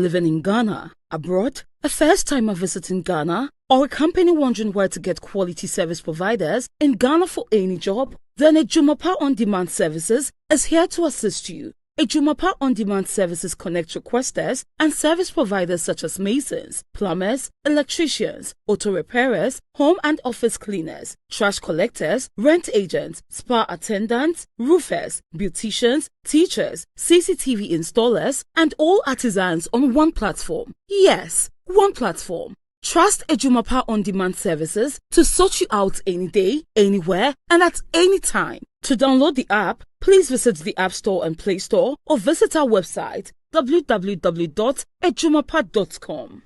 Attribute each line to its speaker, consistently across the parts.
Speaker 1: living in Ghana, abroad, a first-timer visiting Ghana, or a company wondering where to get quality service providers in Ghana for any job? Then Ejumapa On Demand Services is here to assist you. Ejumapa On Demand Services connect requesters and service providers such as masons, plumbers, electricians, auto repairers, home and office cleaners, trash collectors, rent agents, spa attendants, roofers, beauticians, teachers, CCTV installers, and all artisans on one platform. Yes, one platform. Trust Ejumapa On Demand Services to sort you out any day, anywhere, and at any time. To download the app, please visit the App Store and Play Store or visit our website www.ejumapa.com.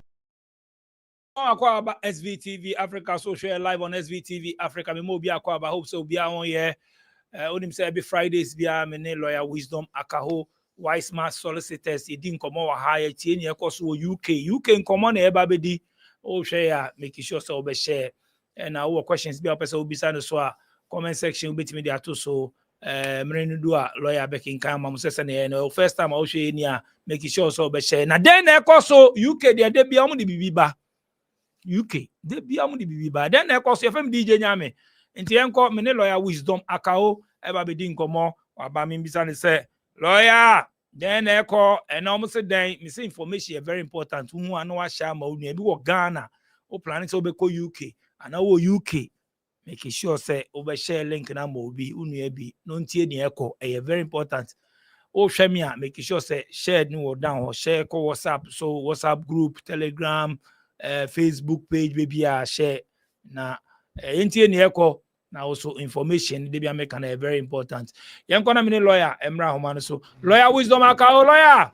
Speaker 2: Akwaba SVTV Africa Social Live on SVTV Africa. Me mo bi akwaba hope so bi on here. Onim say every Fridays bi me ne lawyer wisdom akaho wise man solicitors edin komo wa ha ya tie ne ekoso UK nkomo na eba bedi o share ya make sure so be share and our questions bi opese obisa no so a comment section betimi dey ato so mrenu do a lawyer bekin kan ma mo sese na no first time I share ni a make sure so be share na den na ekoso UK dey dey bia mo de bibiba UK de bia mo de bibiba den na ekoso FM DJ nyame enti enko me ne lawyer wisdom akao eba bedi nkomo wa ba me bisa ne say lawyer then eko almost then me say information is very important who anu wa share ma unu bi wo Ghana o plan to be ko UK and wo UK make sure say over share link na mo bi unu bi no ntie ni eko very important o hwe me a make sure say share ni wo down or share ko WhatsApp so WhatsApp group Telegram Facebook page baby a share na ntie ni eko now also information they be make an very important. Young gonna mini lawyer Emra Homano so lawyer wisdom akao lawyer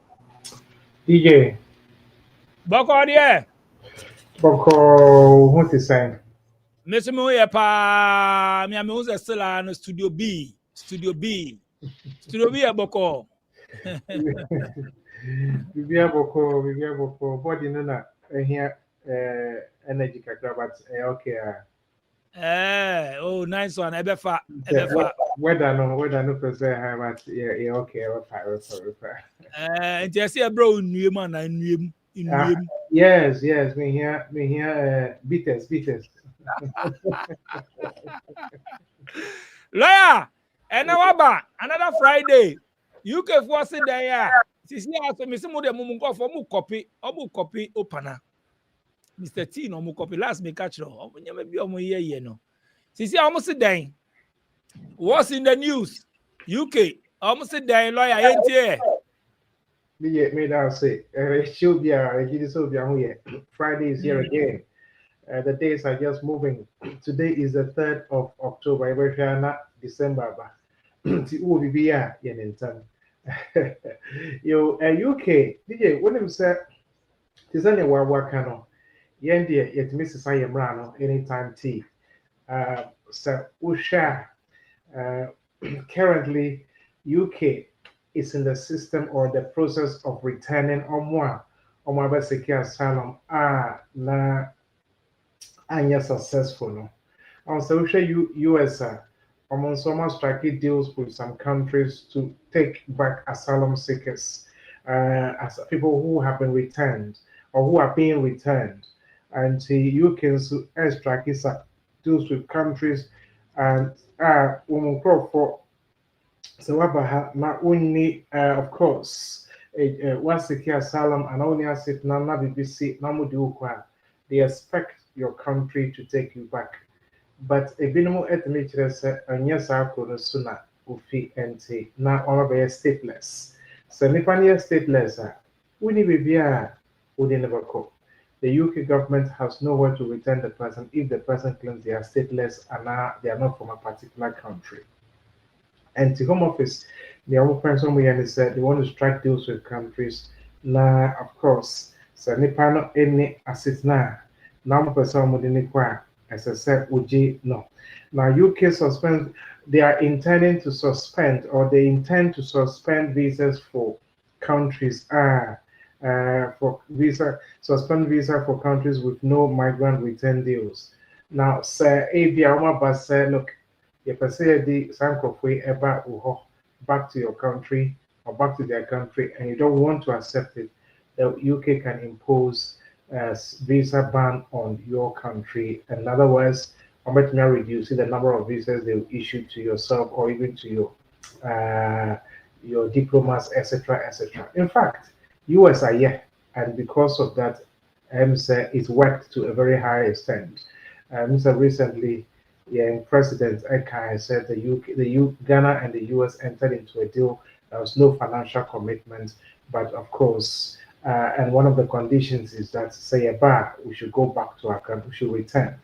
Speaker 3: DJ
Speaker 2: Boko there
Speaker 3: Boko what is saying?
Speaker 2: Miss me pa me who's still on studio B Boko
Speaker 3: Bibia Boko body no na here energy kakra but okay
Speaker 2: oh nice one ebefa
Speaker 3: weather no per se high but yeah okay
Speaker 2: and you see a bro niem and niem
Speaker 3: yes me here beaters
Speaker 2: lawyer and now another Friday UK force there sisi aso me se mo de mo for mo copy opana Mr. T no mo copy last me catch no nyama bi o mo ye no sisi almost den what's in the news UK almost den lawyer entie
Speaker 3: me that say should be Friday is here again. The days are just moving. Today is the 3rd of October. Every not December, but yo UK DJ when him say Tizania Wakano Yendia yet Mrs. Ayamrano anytime tea. So Usha currently UK is in the system or the process of returning Omwa Baseki Asylum na anya successful no. Also US among some striking deals with some countries to take back asylum seekers as people who have been returned or who are being returned. And the UK striking deals with countries and women for so not only of course one secure asylum and only as it now BBC they expect your country to take you back. But a minimum estimates and yes, I could sooner ufi and say now all be stateless. So Nipania stateless we need be would never call. The UK government has nowhere to return the person if the person claims they are stateless and they are not from a particular country. And the Home Office, the other person we said they want to strike deals with countries. Now, of course, so Nipano any assist now. Now, person would as I said, Uji no. Now, UK suspend. They are intending to suspend, or they intend to suspend visas for countries. Suspend visa for countries with no migrant return deals. Now, sir, Abiyama Bas said, look. If I say the Sankofwe ever back to your country or back to their country and you don't want to accept it, the UK can impose a visa ban on your country. In other words, I'm reducing the number of visas they will issue to yourself or even to your diplomats, etc., etc. In fact, US are here, and because of that, it's worked to a very high extent. Recently, yeah, President Eka said Ghana and the US entered into a deal. There was no financial commitment, but of course, and one of the conditions is that say a bar, we should go back to our country, we should return.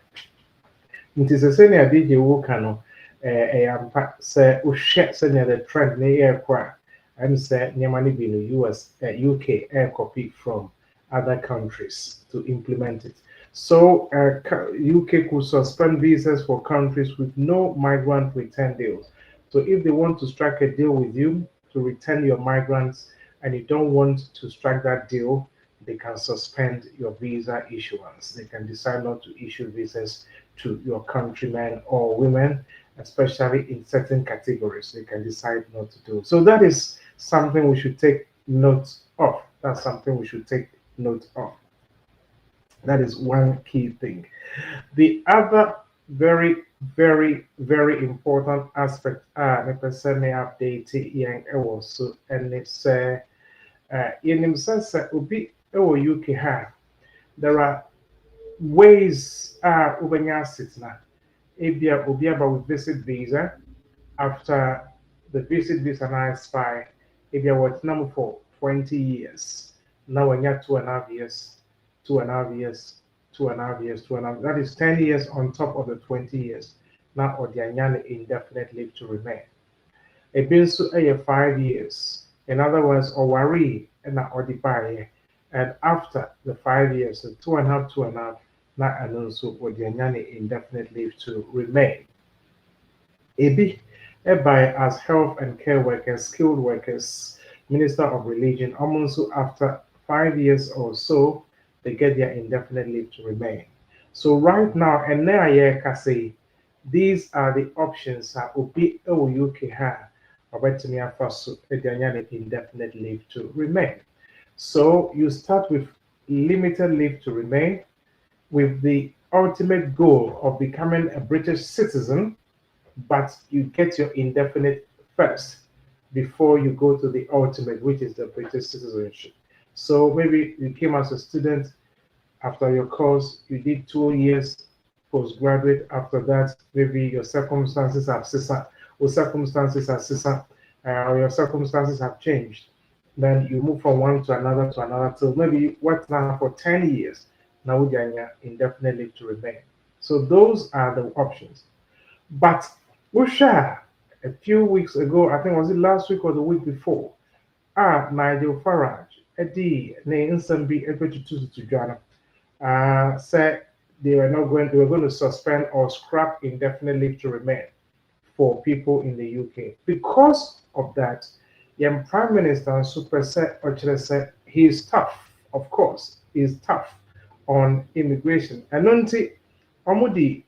Speaker 3: Nti sɛ sɛnea DJ wo ka no ɛyɛ ampa sɛ wohwɛ sɛnea the trend ne yɛrekɔ a ɛm sɛ nneɛma no bi no UK copy from other countries to implement it. So UK could suspend visas for countries with no migrant return deals. So if they want to strike a deal with you to return your migrants and you don't want to strike that deal, they can suspend your visa issuance. They can decide not to issue visas to your countrymen or women, especially in certain categories. They can decide not to do. So that is something we should take note of. That's something we should take note of. That is one key thing. The other very, very, very important aspect the person may update young also, and it's in himself ubi UK ha. There are ways ubenya sitna. Ebia obi about visit visa after the visit visa now expire. Ebia what number for 20 years. Now when you're 2.5 years, 2.5 years, 2.5 years, 2.5. That is 10 years on top of the 20 years. Now or the indefinite leave to remain. A bill so 5 years. In other words, or worry and not or the and after the 5 years, so 2.5, 2.5, not and also or the indefinite leave to remain. Ebi by as health and care workers, skilled workers, minister of religion, almost after 5 years or so, they get their indefinite leave to remain. So right now, and now I can say these are the options that Obi UK have about me first indefinite leave to remain. So you start with limited leave to remain with the ultimate goal of becoming a British citizen, but you get your indefinite first before you go to the ultimate, which is the British citizenship. So maybe you came as a student after your course, you did 2 years postgraduate. After that, maybe your circumstances have or your circumstances have changed. Then you move from one to another till maybe you work now for 10 years. Now you're indefinite leave to remain. So those are the options. But we share a few weeks ago, I think was it last week or the week before, Nigel Farage, Eddie, ne Nsambi, to Ghana, said they were going to suspend or scrap indefinite leave to remain for people in the UK. Because of that, the Prime Minister Super said he is tough, of course, he is tough on immigration. And until Omudi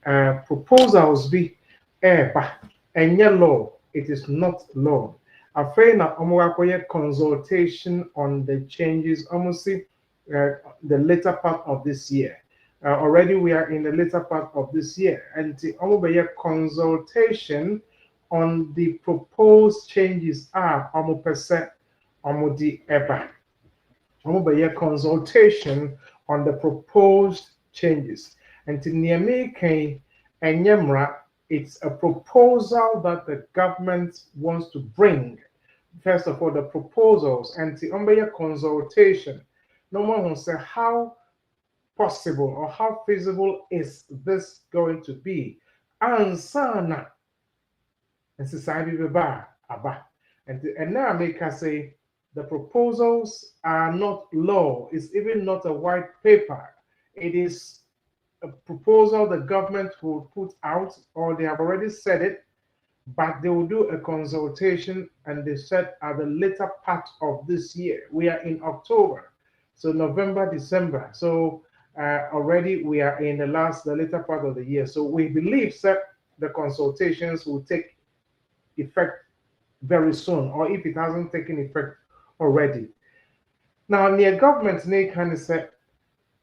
Speaker 3: proposals be and law, it is not law. Afraid na omowakoye consultation on the changes almost the later part of this year. Already we are in the later part of this year, and the omobaye consultation on the proposed changes are percent omodi eba. Omobaye consultation on the proposed changes, and to niameke enyemra. It's a proposal that the government wants to bring. First of all, the proposals and the umbrella consultation. No one will say how possible or how feasible is this going to be. Ansana and society aba. And now make us say the proposals are not law. It's even not a white paper. It is a proposal the government will put out, or they have already said it, but they will do a consultation, and they said at the later part of this year. We are in October, so November, December. So already we are in the later part of the year. So we believe that the consultations will take effect very soon, or if it hasn't taken effect already. Now, near government, they can say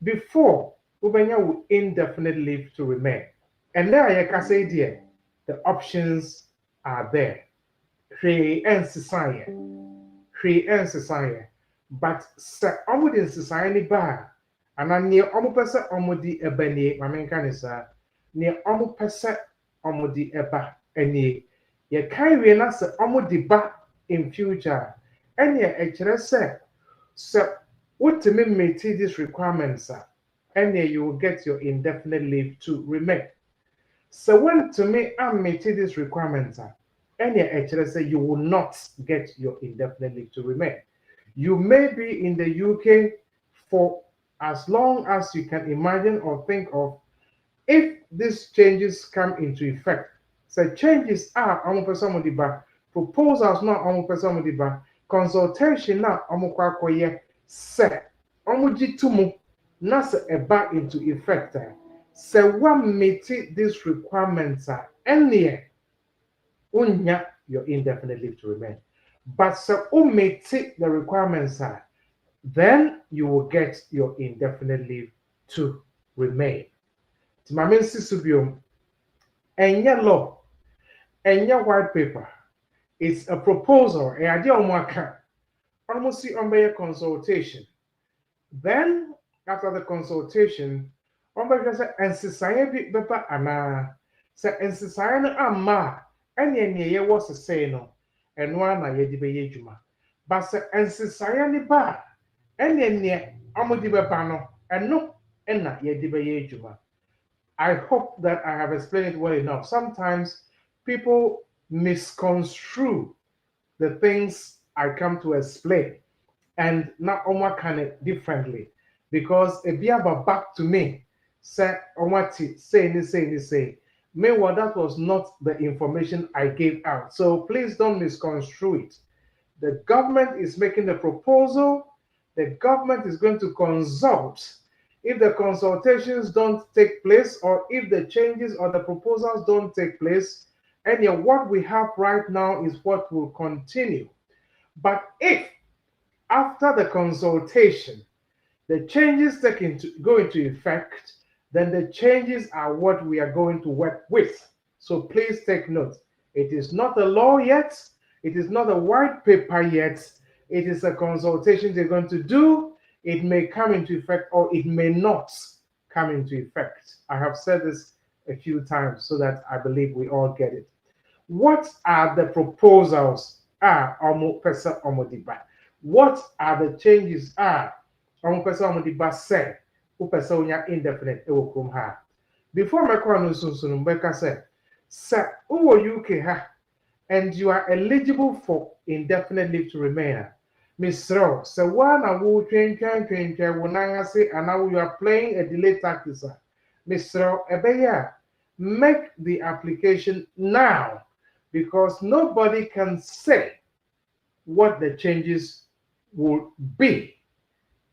Speaker 3: before ubenya will indefinite leave to remain. And there I can say, dear, the options are there. Hwee nsesa yɛ. But sɛ ɔmo de nsesa ne ba a anaa nea ɔmo pɛ sɛ ɔmo de ɛba nie maame nka ne saa nea ɔmo pɛ sɛ ɔmo de ɛba nie yɛka wie na sɛ ɔmo de ba in future ɛnea ɛkyerɛ sɛ wotumi meet these requirements a ɛnea you will get your indefinite leave to remain. So wontumi meet these requirements a ɛnea ɛkyerɛ sɛ you will not get your indefinite leave to remain. You may be in the UK for as long as you can imagine or think of. If these changes come into effect, so changes are omupesomodiba, proposals na omupesomodiba, consultation na omukwakoye, se omujitumu na se eba into effect. Se one meet these requirements are any unya your indefinite leave to remain. But so meet the requirements are, then you will get your indefinite leave to remain. Timame Sisubium, enya law, enya white paper. It's a proposal, a idea almost see on a consultation. Then after the consultation, on by say and society paper ana say and society ama any was to say no. And one na yedi be yejuma but se ensesaya ni ba ene ne amodi be ba no eno na yedi be yejuma. I hope that I have explained it well enough. Sometimes people misconstrue the things I come to explain and not onwa can it differently because it be about back to me say onwati say meanwhile that was not the information I gave out, so please don't misconstrue it. The government is making the proposal. The government is going to consult. If the consultations don't take place, or if the changes or the proposals don't take place, and what we have right now is what will continue. But if after the consultation, the changes go into effect, then the changes are what we are going to work with. So please take note. It is not a law yet. It is not a white paper yet. It is a consultation they're going to do. It may come into effect or it may not come into effect. I have said this a few times so that I believe we all get it. What are the proposals? What are the changes? Say, indefinite. Before my conversation, Becca said, Sir, UK ha and you are eligible for indefinite leave to remain. Miss Rowe, so one I will train, when I say, and now you are playing a delayed tactic. Miss Rowe, make the application now because nobody can say what the changes will be.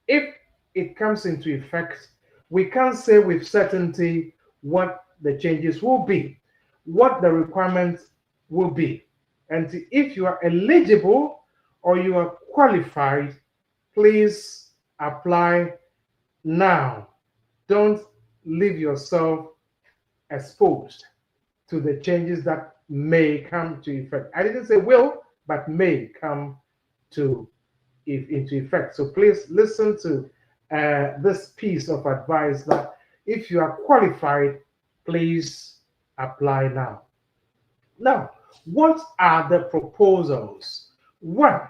Speaker 3: If it comes into effect, we can't say with certainty what the changes will be, what the requirements will be. And if you are eligible or you are qualified, please apply now. Don't leave yourself exposed to the changes that may come to effect. I didn't say will, but may come into effect. So please listen to this piece of advice that if you are qualified, please apply now. Now, what are the proposals? One,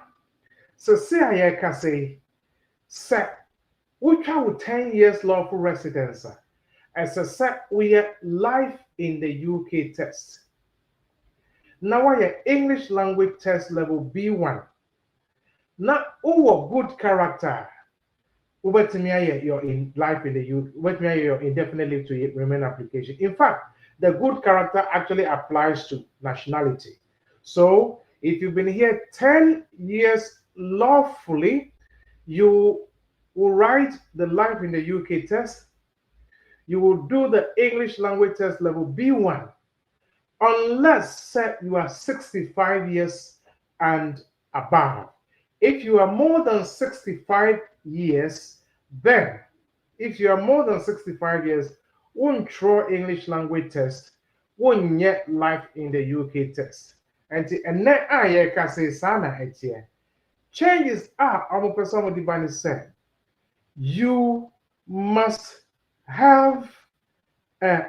Speaker 3: so say I can say, which with 10 years lawful residence as a set we are life in the UK test. Now I English language test level B1. Now, good character. You're in life in the UK, your indefinite leave to remain application. In fact, the good character actually applies to nationality. So if you've been here 10 years lawfully, you will write the life in the UK test. You will do the English language test level B1, unless you are 65 years and above. If you are more than 65 years, then if you are more than 65 years, won't throw English language test, won't yet life in the UK test. And then I can say sana etie. Changes are our person the bani said. You must have a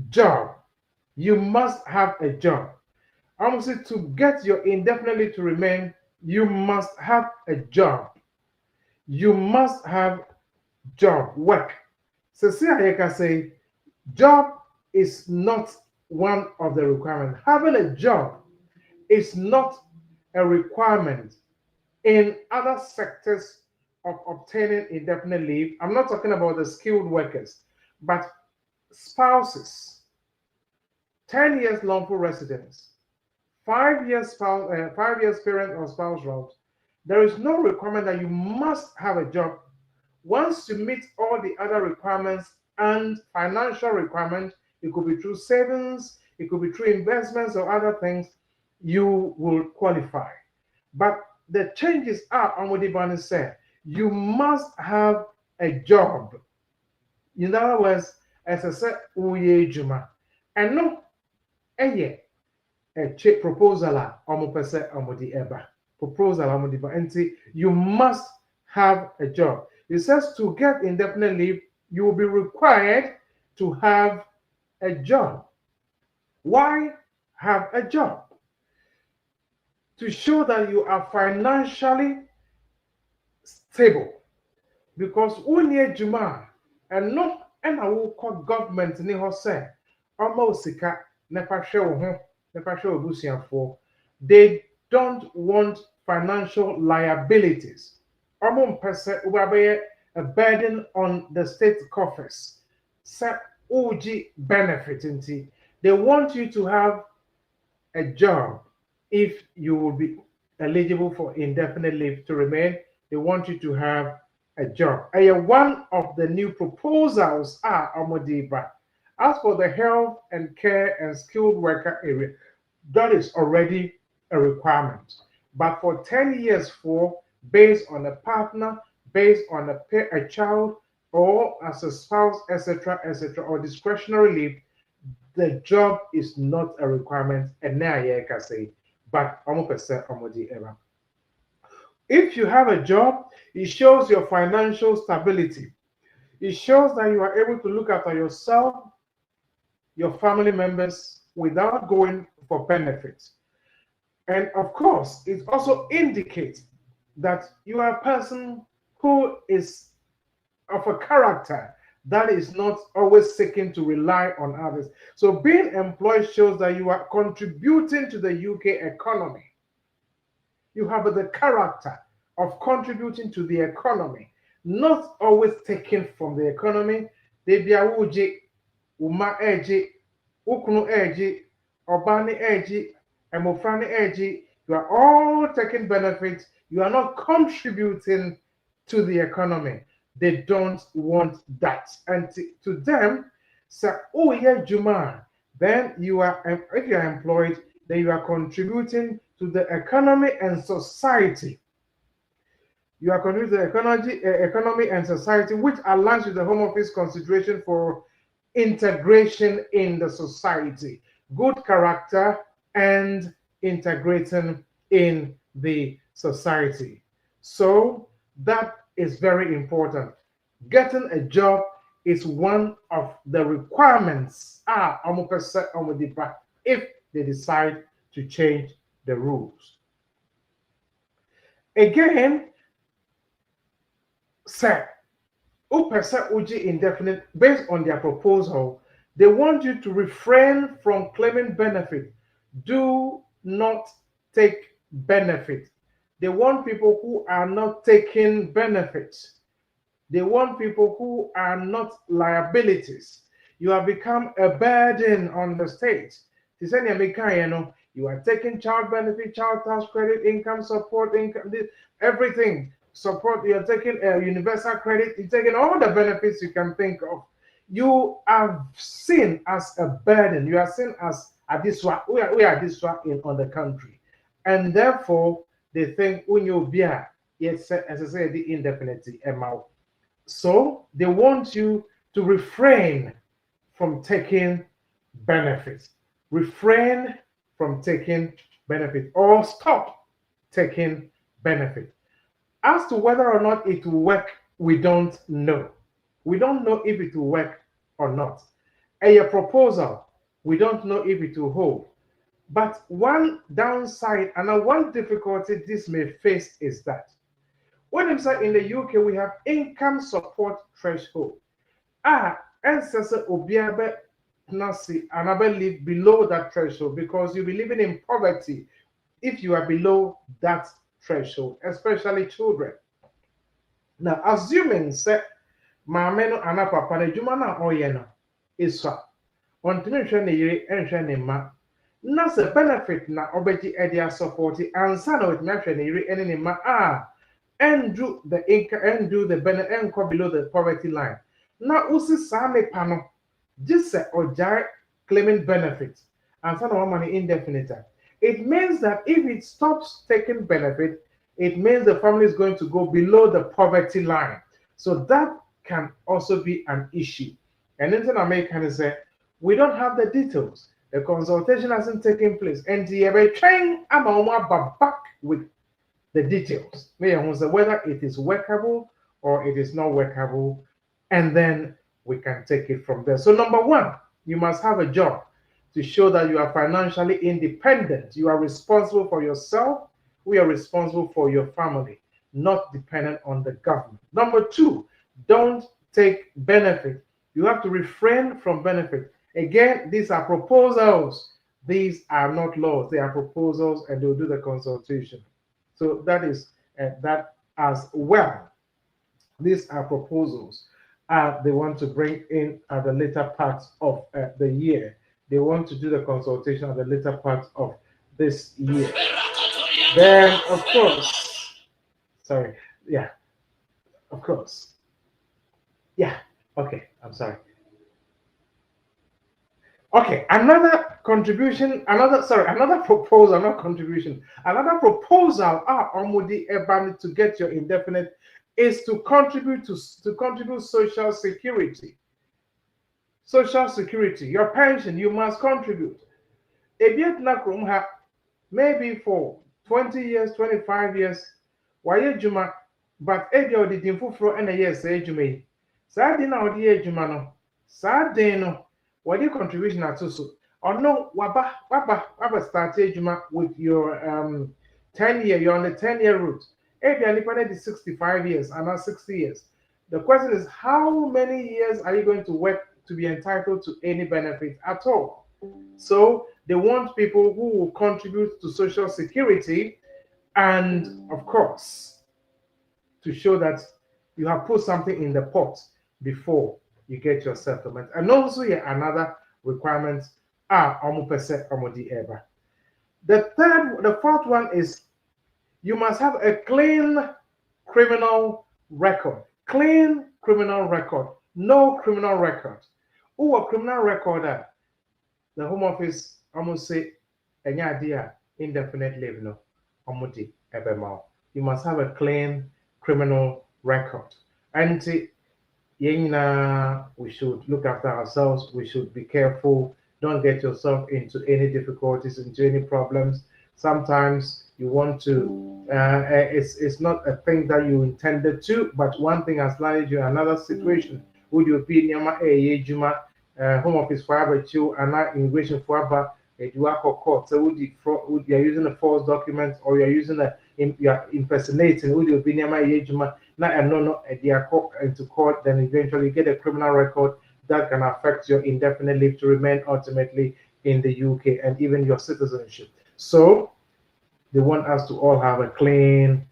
Speaker 3: job. You must have a job. I'm saying to get your indefinitely to remain, you must have a job. You must have job, work. So see I can say job is not one of the requirements. Having a job is not a requirement in other sectors of obtaining indefinite leave. I'm not talking about the skilled workers, but spouses, 10 years lawful residence, 5 years spouse, 5 years parent or spouse route. There is no requirement that you must have a job. Once you meet all the other requirements and financial requirements, it could be through savings, it could be through investments or other things, you will qualify. But the changes are, on what Ibani said, you must have a job. In other words, as I said, uye juma. And no, yeah, a check proposal, pese omodi eba. Proposal, omodi ba. And you must have a job. It says to get indefinite leave, you will be required to have a job. Why have a job? To show that you are financially stable. Because unye juma and no and I will call government ni ho say omo sika nepa hwe wo ho nepa hwe obusuafo. They don't want financial liabilities. Omo mpese ubabe a burden on the state coffers. Say uji benefit nti. They want you to have a job if you will be eligible for indefinite leave to remain. They want you to have a job. One of the new proposals are Omodiba. As for the health and care and skilled worker area, that is already a requirement. But for 10 years for based on a partner, based on a child, or as a spouse, etc., etc., or discretionary leave, the job is not a requirement. And now I can say, but almost ever. If you have a job, it shows your financial stability. It shows that you are able to look after yourself, your family members, without going for benefits. And of course, it also indicates that you are a person who is of a character that is not always seeking to rely on others. So being employed shows that you are contributing to the UK economy. You have the character of contributing to the economy, not always taken from the economy. Debia uji, uma eji, ukunu eji, obani eji, emofrani eji. You are all taking benefits. You are not contributing to the economy. They don't want that. And to them, say, oh yeah, Juma, then you are, if you are employed, then you are contributing to the economy and society. You are contributing to the economy and society, which aligns with the Home Office consideration for integration in the society, good character, and integrating in the society. So that is very important. Getting a job is one of the requirements if they decide to change the rules. Again, say, Uji indefinite, based on their proposal, they want you to refrain from claiming benefit. Do not take benefit. They want people who are not taking benefits. They want people who are not liabilities. You have become a burden on the state. You are taking child benefit, child tax credit, income support, income, everything. Support, you're taking universal credit, you're taking all the benefits you can think of. You are seen as a burden. You are seen as a diswa. We are diswa in on the country. And therefore, they think when you be yes, as I said, the indefinite amount. So they want you to refrain from taking benefits. Refrain from taking benefit or stop taking benefit. As to whether or not it will work, we don't know. We don't know if it will work or not. A proposal, we don't know if it will hold. But one downside and one difficulty this may face is that when inside in the UK we have income support threshold. Ancestor obiabe nasi and live below that threshold because you'll be living in poverty if you are below that threshold, especially children. Now, assuming say maame no ana papa na adwuma na ɔyɛ no esua ɔntumi nhwɛ ne yere nhwɛ ne mma na sɛ benefit na ɔbɛgye ɛde asɔpɔte ansa na ɔtumi ahwɛ ne yere ne ne mma do the income and do the benefit and below the poverty line. Now, usi same pano, just say or claiming benefits and some money indefinite. It means that if it stops taking benefit, it means the family is going to go below the poverty line. So that can also be an issue. And then American say, we don't have the details. The consultation hasn't taken place. And the train back with the details. Whether it is workable or it is not workable, and then we can take it from there. So, number one, you must have a job to show that you are financially independent. You are responsible for yourself. We are responsible for your family, not dependent on the government. Number two, don't take benefit. You have to refrain from benefit. Again, these are proposals. These are not laws. They are proposals, and they'll do the consultation. So that is that as well. These are proposals they want to bring in at the later part of the year. They want to do the consultation at the later part of this year. Then, of course, sorry, yeah, of course, yeah, okay, I'm sorry. Okay, another contribution, another proposal, not contribution, another proposal Omudi Ebani to get your indefinite is to contribute social security. Social security, your pension, you must contribute. Maybe for 20 years, 25 years, why juma, but ebia odi dimfufro and a yes, say juma. Sadina odi juma no, sadino. What your contribution at so or no waba start ejuma with your 10-year, you're on the 10-year route. If you're is 65 years and not 60 years. The question is, how many years are you going to work to be entitled to any benefit at all? So they want people who will contribute to social security and of course to show that you have put something in the pot before you get your settlement. And also here another requirement the fourth one is you must have a clean criminal record. Clean criminal record. No criminal record. Who a criminal record the Home Office almost say any idea indefinite leave no you must have a clean criminal record. And we should look after ourselves. We should be careful. Don't get yourself into any difficulties, into any problems. Sometimes you want to, it's not a thing that you intended to, but one thing has landed you in another situation. Would you be Home Office for you and not immigration for you are court? So would you are using a false document or you're using you are impersonating? Would you be near my not and no they are caught into court, then eventually get a criminal record that can affect your indefinite leave to remain ultimately in the UK and even your citizenship. So they want us to all have a clean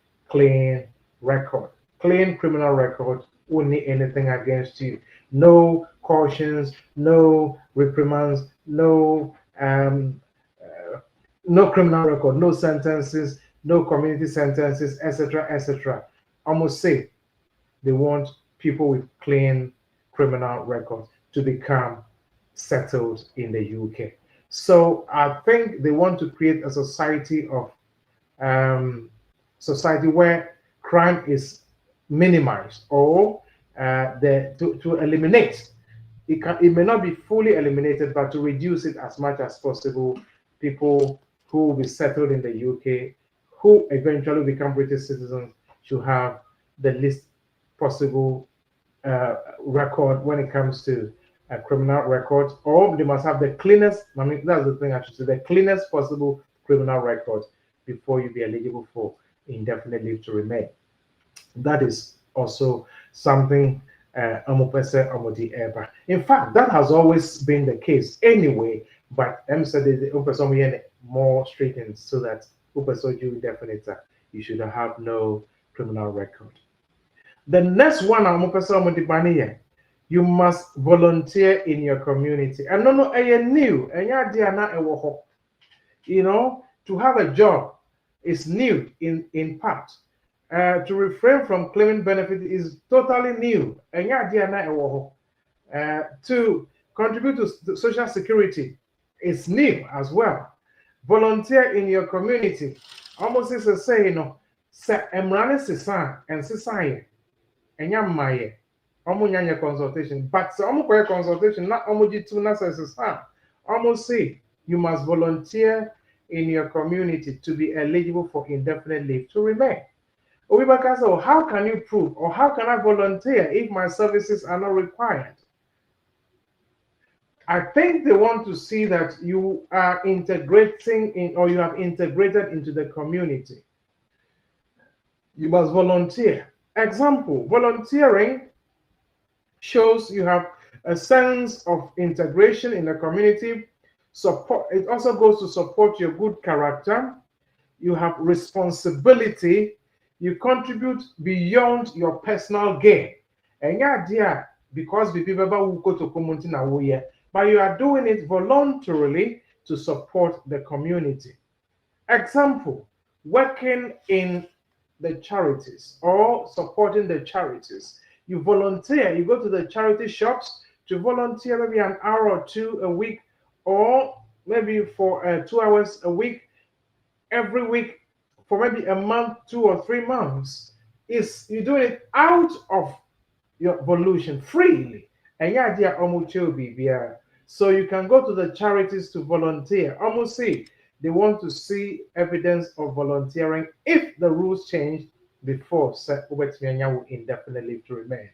Speaker 3: record, clean criminal record. Won't need anything against you. No cautions, no reprimands, no criminal record, no sentences, no community sentences, etc., etc. Almost say they want people with clean criminal records to become settled in the UK. So I think they want to create a society of society where crime is minimized or to eliminate. It may not be fully eliminated, but to reduce it as much as possible. People who will be settled in the UK, who eventually become British citizens, should have the least possible record when it comes to criminal records, or they must have the cleanest. I mean, that's the thing I should say: the cleanest possible criminal record before you be eligible for indefinite leave to remain. That is also something in fact, that has always been the case anyway, but I'm saying the more straightened so that you indefinite, you should have no criminal record. The next one, you must volunteer in your community. And no, new, you know, to have a job is new in part. To refrain from claiming benefit is totally new. To contribute to social security is new as well. Volunteer in your community. Almost is a say, you know, say emrane sisan and sisan enyamaye. Nyanya consultation, but some consultation not omujitu na sisan. Almost say you must volunteer in your community to be eligible for indefinite leave to remain. Obibaka said, well, how can you prove or how can I volunteer if my services are not required? I think they want to see that you are integrating in or you have integrated into the community. You must volunteer. Example, volunteering shows you have a sense of integration in the community. Support. It also goes to support your good character. You have responsibility. You contribute beyond your personal gain. And yeah, because the people who go to community now, but you are doing it voluntarily to support the community. Example, working in the charities or supporting the charities. You volunteer, you go to the charity shops to volunteer maybe an hour or two a week, or maybe for 2 hours a week, every week, for maybe a month, 2 or 3 months. You do it out of your volition freely. And so you can go to the charities to volunteer. Almost see they want to see evidence of volunteering if the rules change before indefinite leave to remain.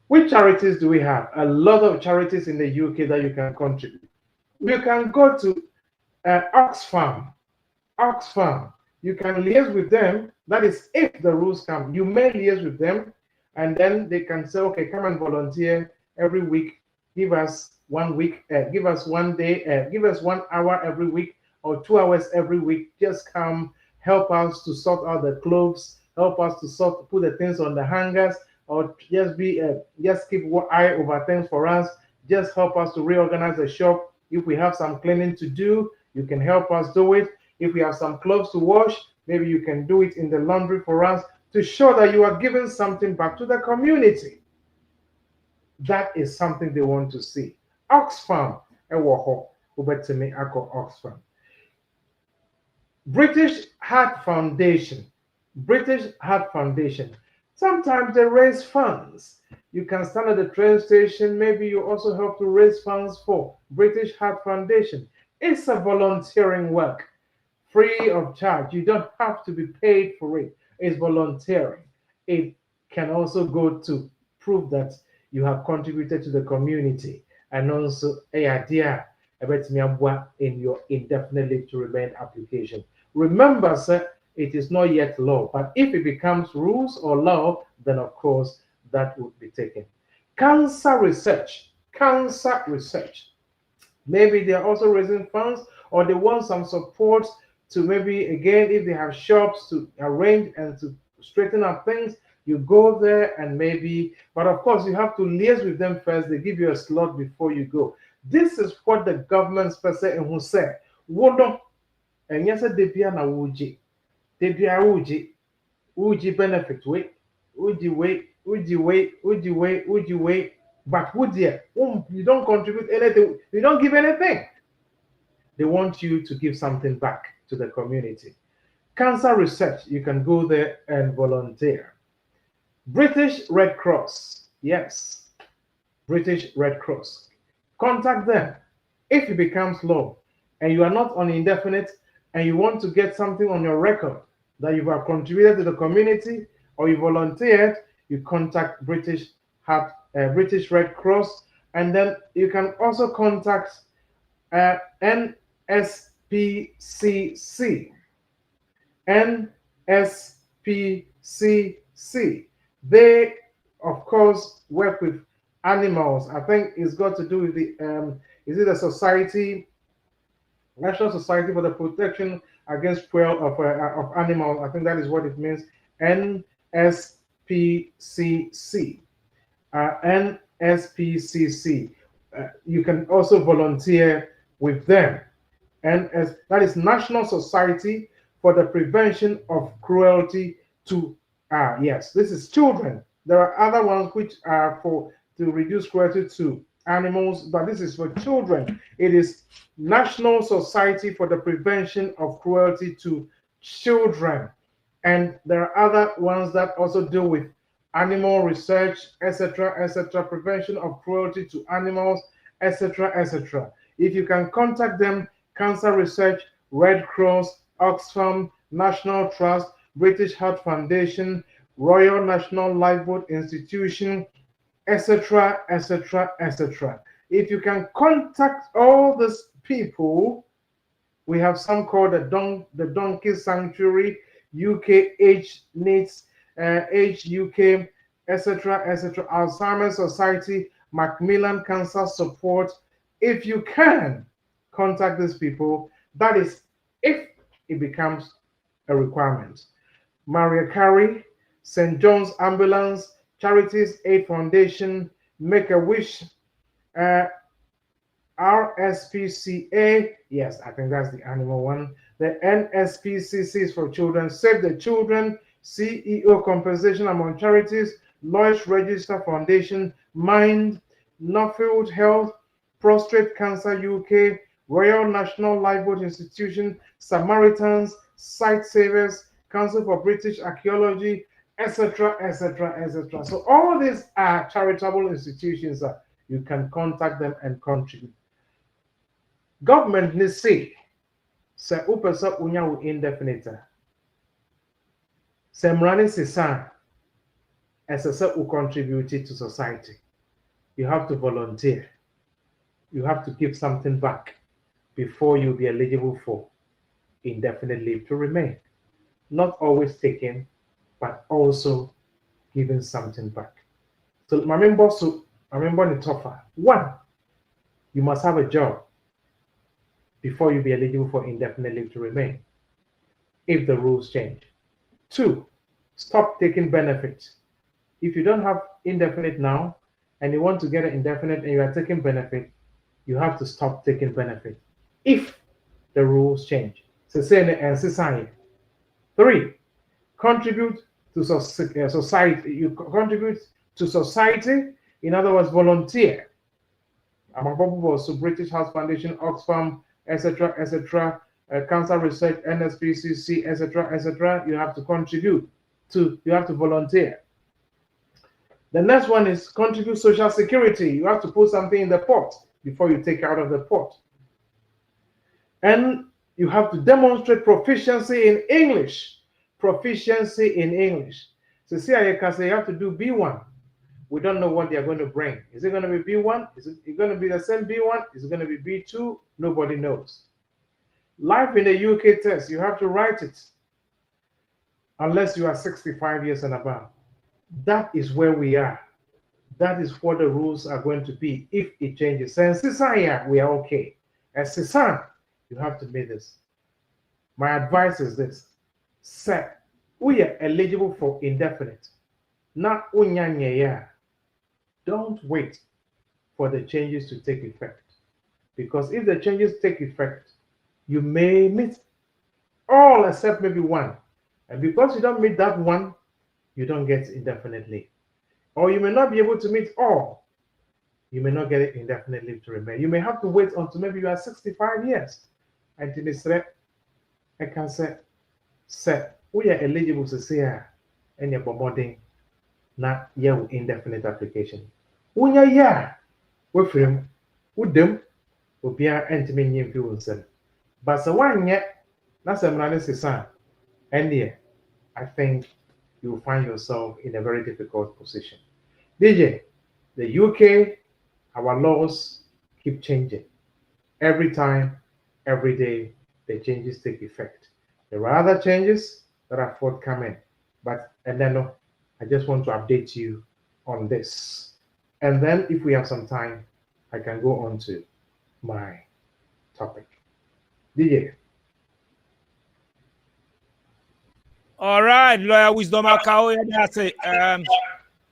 Speaker 3: Which charities do we have? A lot of charities in the UK that you can contribute. You can go to Oxfam. You can liaise with them. That is, if the rules come, you may liaise with them, and then they can say, okay, come and volunteer every week. Give us 1 week, give us 1 day, give us 1 hour every week or 2 hours every week. Just come, help us to sort out the clothes, help us to put the things on the hangers, or just keep one eye over things for us. Just help us to reorganize the shop. If we have some cleaning to do, you can help us do it. If we have some clothes to wash, maybe you can do it in the laundry for us to show that you are giving something back to the community. That is something they want to see. Oxfam, Oxfam. British Heart Foundation. Sometimes they raise funds. You can stand at the train station. Maybe you also help to raise funds for British Heart Foundation. It's a volunteering work, free of charge. You don't have to be paid for it. It's volunteering. It can also go to prove that you have contributed to the community, and also a idea about in your indefinite leave to remain application. Remember, sir, it is not yet law, but if it becomes rules or law, then of course that would be taken. Cancer research. Maybe they are also raising funds, or they want some support to maybe, again, if they have shops to arrange and to straighten up things, you go there and maybe, but of course you have to liaise with them first. They give you a slot before you go. This is what the government person who said, "Wodo, and yes, debia na wuji benefit wait, but would you don't contribute anything, you don't give anything." They want you to give something back to the community. Cancer research, you can go there and volunteer. British Red Cross, yes, British Red Cross. Contact them. If it becomes law and you are not on indefinite and you want to get something on your record that you have contributed to the community or you volunteered, you contact British Red Cross, and then you can also contact NSPCC. NSPCC. They, of course, work with animals. I think it's got to do with the is it a society, National Society for the Protection Against Cruelty of Animals. I think that is what it means. NSPCC. NSPCC. You can also volunteer with them. And as that is National Society for the Prevention of Cruelty to yes, this is children. There are other ones which are for to reduce cruelty to animals, but this is for children. It is National Society for the Prevention of Cruelty to Children. And there are other ones that also deal with animal research, etc., etc., prevention of cruelty to animals, etc., etc. If you can contact them, Cancer Research, Red Cross, Oxfam, National Trust, British Heart Foundation, Royal National Lifeboat Institution, etc., etc., etc. If you can contact all these people, we have some called the Donkey Sanctuary, UK Age Needs, Age UK, etc., etc., Alzheimer's Society, Macmillan Cancer Support. If you can contact these people, that is if it becomes a requirement. Maria Carey, St. John's Ambulance, Charities Aid Foundation, Make a Wish, RSPCA, yes, I think that's the animal one. The NSPCC is for children. Save the Children, CEO Compensation Among Charities, Lloyd's Register Foundation, Mind, Nuffield Health, Prostate Cancer UK, Royal National Lifeboat Institution, Samaritans, Sight Savers, Council for British Archaeology, etc., etc., etc. So all these are charitable institutions. You can contact them and contribute. Government needs say, "Sɛ wopɛ sɛ wonya wo indefinite a, sɛ mmara ne sesa a, ɛsɛ sɛ wo contribute to society. You have to volunteer. You have to give something back before you'll be eligible for indefinite leave to remain. Not always taking, but also giving something back. So, remember the tougher. One, you must have a job before you be eligible for indefinite leave to remain, if the rules change. Two, stop taking benefits. If you don't have indefinite now, and you want to get an indefinite and you are taking benefit, you have to stop taking benefit if the rules change. Society. Three, contribute to society. You contribute to society. In other words, volunteer. So British Heart Foundation, Oxfam, etc., etc., Cancer Research, NSPCC, etc., etc. You have to contribute to. You have to volunteer. The next one is contribute social security. You have to put something in the pot before you take out of the pot. And you have to demonstrate proficiency in English. Proficiency in English. So see, I can say you have to do B1. We don't know what they're going to bring. Is it going to be B1? Is it going to be the same B1? Is it going to be B2? Nobody knows. Life in the UK test, you have to write it unless you are 65 years and above. That is where we are. That is what the rules are going to be if it changes. Since Sisan, we are okay. As Sisan, you have to make this. My advice is this. Say, we are eligible for indefinite. Not unyanya. Don't wait for the changes to take effect. Because if the changes take effect, you may meet all except maybe one. And because you don't meet that one, you don't get indefinite leave. Or you may not be able to meet all. You may not get it indefinite leave to remain. You may have to wait until maybe you are 65 years. And to this I can say, Say, we are eligible to say any bombarding na yeah indefinite application. Unya yeah, we frame, with them, will be our intimate influence. But so one yet, that's a man is and yeah, I think you'll find yourself in a very difficult position. DJ, the UK, our laws keep changing. Every time, every day, the changes take effect. There are other changes that are forthcoming, but and then I just want to update you on this. And then, if we have some time, I can go on to my topic. DJ.
Speaker 2: All right, lawyer wisdom Akao. That's it.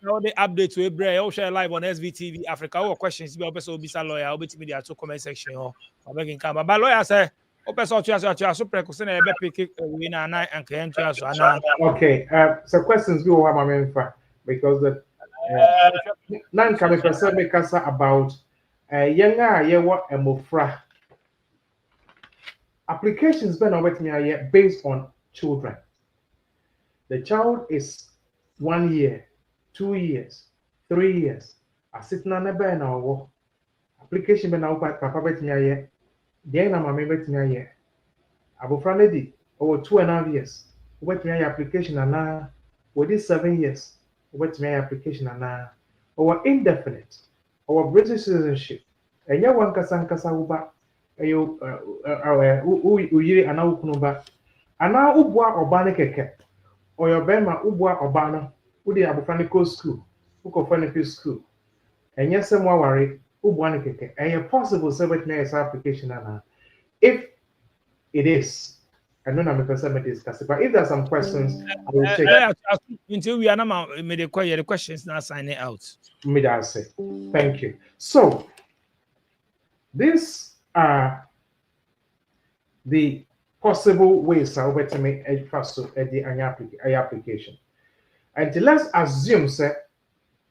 Speaker 2: All the updates we bring, I'll share live on SVTV Africa. All questions, be open so be lawyer. I'll be to media to comment section or making camera. But lawyer say, open so to us so precaution a be pick we na na and can to us na.
Speaker 3: Okay, so questions we will have my main because the nan can be person make us about younger yeah what a mofra applications been with me based on children. The child is 1 year, 2 years, 3 years. I sit na na be na wo application be na wo papa bet me aye. Den na mama bet me aye. Abofra na di over 2.5 years. Bet me aye application na within 7 years. Bet me aye application na or indefinite or British citizenship. Enya wan kasa wo ba ayo uyire ana wo kunu ba ana ubua oba ne keke oyo bema ubua oba no udi abofra ne ko school ukofra ne fi school enye se mo aware ubua ne keke eye possible say bet na application na if it is I don't know because I'm discussing but if there's some questions I will take
Speaker 2: Until we are now made the questions now sign it out.
Speaker 3: Me that say thank you. So these are the possible ways I will make a first at the application. And let's assume that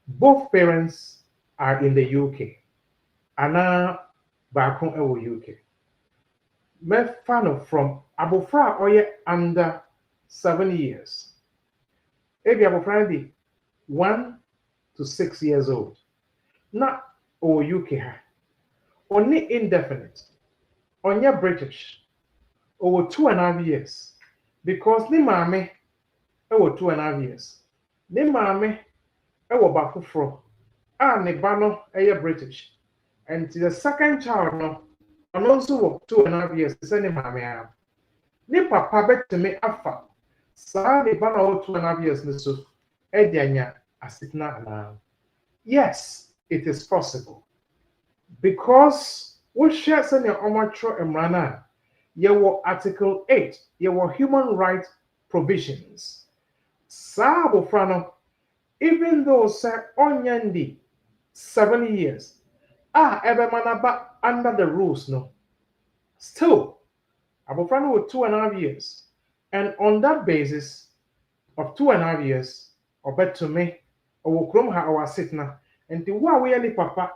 Speaker 3: both parents are in the UK. And now back home in UK. Me fan from abofra or under 7 years. Maybe abofra 1 to 6 years old. Not or UK. Only indefinite. Only British. Over 2.5 years because ni maame over 2.5 years ni maame ewo baako fro ne ba no British and the second child no also 2.5 years say ni maame a ni papa betime afa saa ne ba no 2.5 years ni so anya asitna na yes it is possible because we share say na omatro emrana your Article 8, your human rights provisions. Sabo frano, even though sir onyandi 7 years, ebe manaba under the rules no. Still, abofrano with 2.5 years, and on that basis of 2.5 years, or bet to me, or krom ha our sitna, and the wa we ali papa,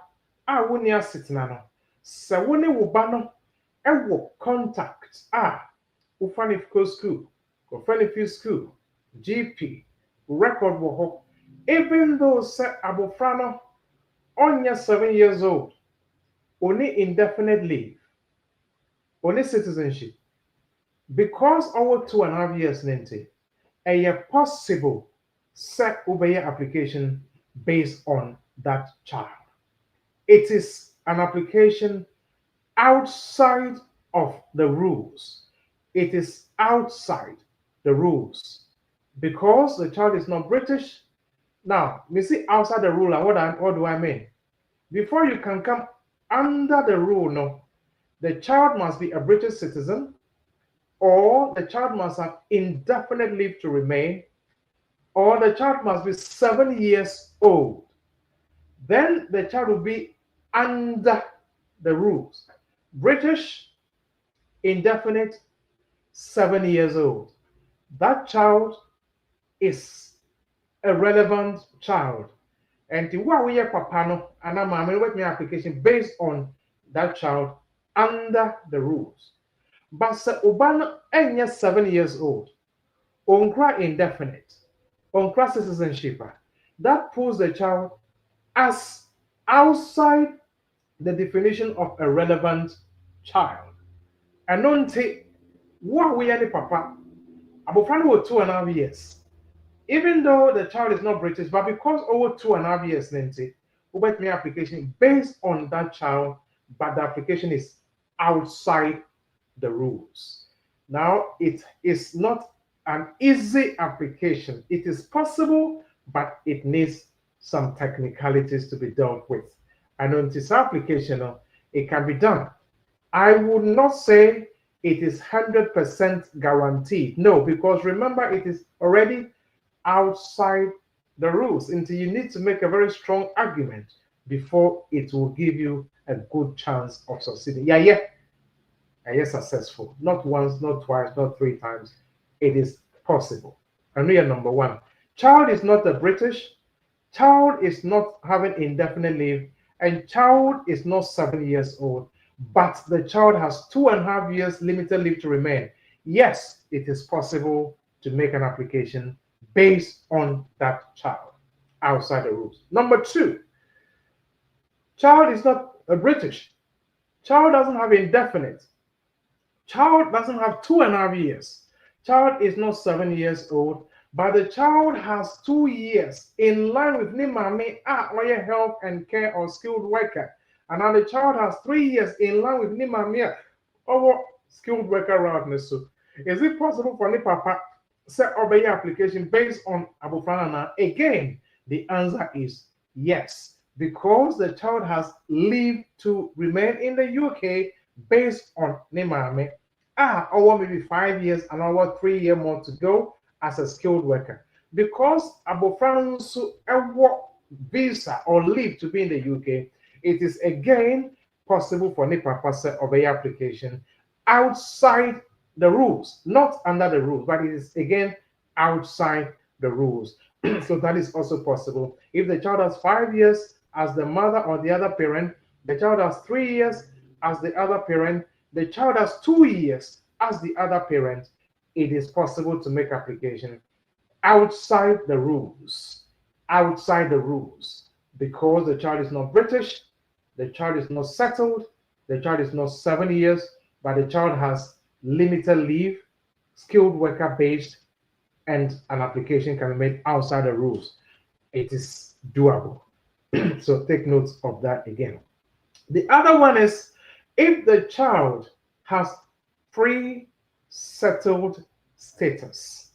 Speaker 3: wuni sitna no. Sa wuni wubano. Ewo contact ufani go school, go find school, GP, record wo even though say abofrano onya 7 years old, only indefinite leave, only citizenship, because our 2.5 years nente, a possible set obey application based on that child. It is an application outside of the rules. It is outside the rules because the child is not British. Now, you see outside the rule, what do I mean? Before you can come under the rule, no, the child must be a British citizen, or the child must have indefinite leave to remain, or the child must be 7 years old. Then the child will be under the rules. British, indefinite, 7 years old. That child is a relevant child. And the way we are papa and I'm making application based on that child under the rules. But Obama ain't 7 years old. Onkra indefinite, onkra citizenship, that puts the child as outside the definition of a relevant child. And don't take what we are papa. About 2.5 years. Even though the child is not British, but because over 2.5 years, Nancy, we make me application based on that child, but the application is outside the rules. Now, it is not an easy application. It is possible, but it needs some technicalities to be dealt with. And on this application, it can be done. I would not say it is 100% guaranteed. No, because remember, it is already outside the rules. And you need to make a very strong argument before it will give you a good chance of succeeding. Yeah, successful. Not once, not twice, not 3 times. It is possible. And we are number one. Child is not a British. Child is not having indefinite leave. And child is not 7 years old. But the child has 2.5 years limited leave to remain. Yes, it is possible to make an application based on that child outside the rules. Number two, child is not a British. Child doesn't have indefinite. Child doesn't have 2.5 years. Child is not 7 years old, but the child has 2 years in line with Nimami or health and care or skilled worker. And now the child has 3 years in line with Nimami or skilled worker roundness. So is it possible for Nipapa set obey application based on Abufranana? Again, the answer is yes, because the child has leave to remain in the UK based on Nimame. Or maybe 5 years and over 3 years more to go as a skilled worker. Because Abufranansu visa or leave to be in the UK, it is again possible for Nipapa set obey application outside the rules, not under the rules, but it is again outside the rules. So that is also possible. If the child has 5 years as the mother or the other parent, the child has 3 years as the other parent, the child has 2 years as the other parent, it is possible to make application outside the rules. Outside the rules. Because the child is not British, the child is not settled, the child is not 7 years, but the child has limited leave, skilled worker based, and an application can be made outside the rules. It is doable. So take notes of that again. The other one is if the child has pre-settled status.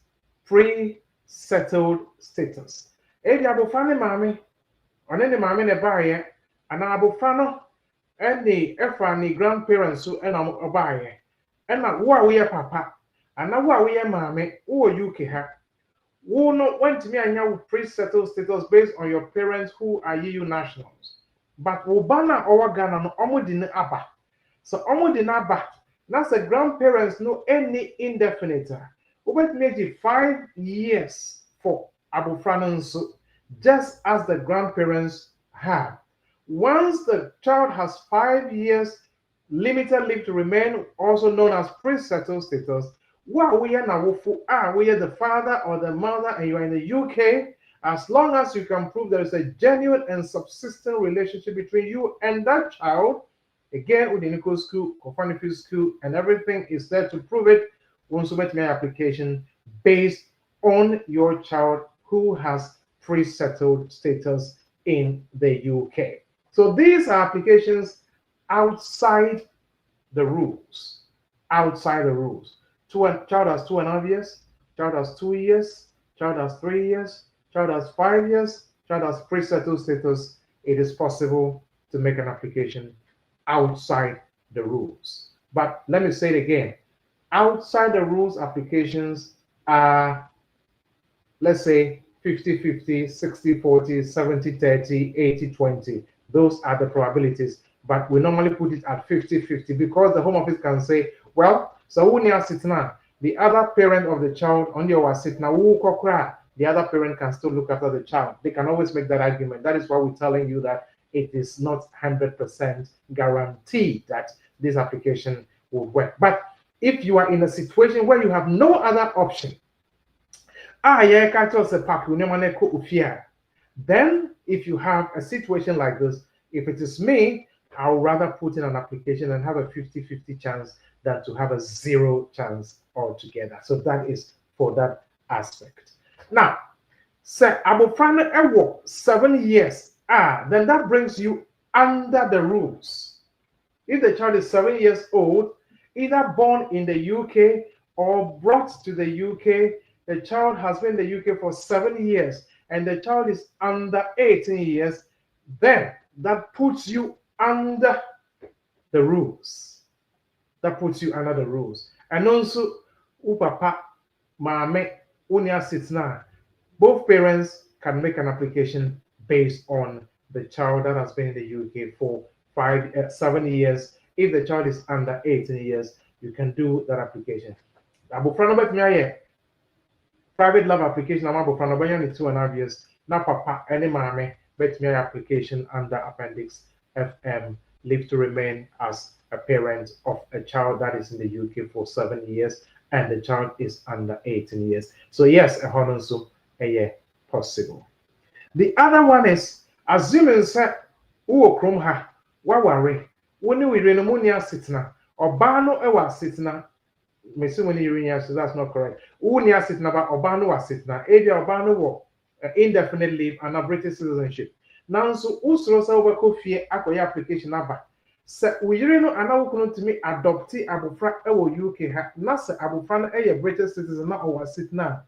Speaker 3: Pre-settled status. If you have a family mommy, or any mommy in a buyer, and I have a family, and the grandparents who and a buyer, and now what we are papa, and now what we are mommy, or you can who not went to me and you pre-settled status based on your parents who are EU nationals. But Obana or Ghana no omudin aba. So omudin aba. That's the grandparents no any indefinite. Over maybe 5 years for Abu Frananso, just as the grandparents have. Once the child has 5 years limited leave to remain, also known as pre-settled status, what we are now we are the father or the mother and you are in the UK, as long as you can prove there is a genuine and subsistent relationship between you and that child, again with the Nico school, Kofanifi school, and everything is there to prove it, we'll submit my application based on your child who has pre-settled status in the UK. So these are applications outside the rules. Outside the rules. Child has 2.5 years, child has 2 years, child has 3 years, child has 5 years, child has pre-settled status. It is possible to make an application outside the rules. But let me say it again. Outside the rules applications are, let's say, 50-50, 60-40, 70-30, 80-20. Those are the probabilities. But we normally put it at 50-50 because the Home Office can say, well, so when you are sitting now, the other parent of the child on your sit now, the other parent can still look after the child. They can always make that argument. That is why we're telling you that it is not 100% guaranteed that this application will work. But if you are in a situation where you have no other option, Yeah, catch us a pack, then if you have a situation like this, if it is me, I would rather put in an application and have a 50-50 chance than to have a 0 chance altogether. So that is for that aspect. Now, say abofrano ewo 7 years, then that brings you under the rules. If the child is 7 years old, either born in the UK or brought to the UK, the child has been in the UK for 7 years, and the child is under 18 years, then that puts you under the rules. That puts you under the rules. And also, upapa, mame, unia sitna, both parents can make an application based on the child that has been in the UK for 7 years. If the child is under 18 years, you can do that application. Private love application, I'm about 2.5 years. Now, papa, any mommy, bet me application under Appendix FM, live to remain as a parent of a child that is in the UK for 7 years and the child is under 18 years. So, yes, a honor possible. The other one is assuming that Krum ha, waware, when we renomonia sitna, or bano ewa sitna, so that's not correct. Unia sitna ba obano wa sitna, area obano wo indefinite leave and a British citizenship. Now, so usro sa wako fie akoya application aba. Se uyire no ana wukuno timi adopti abofra ewo UK ha, na se abofra no eye British citizen na owa sitna.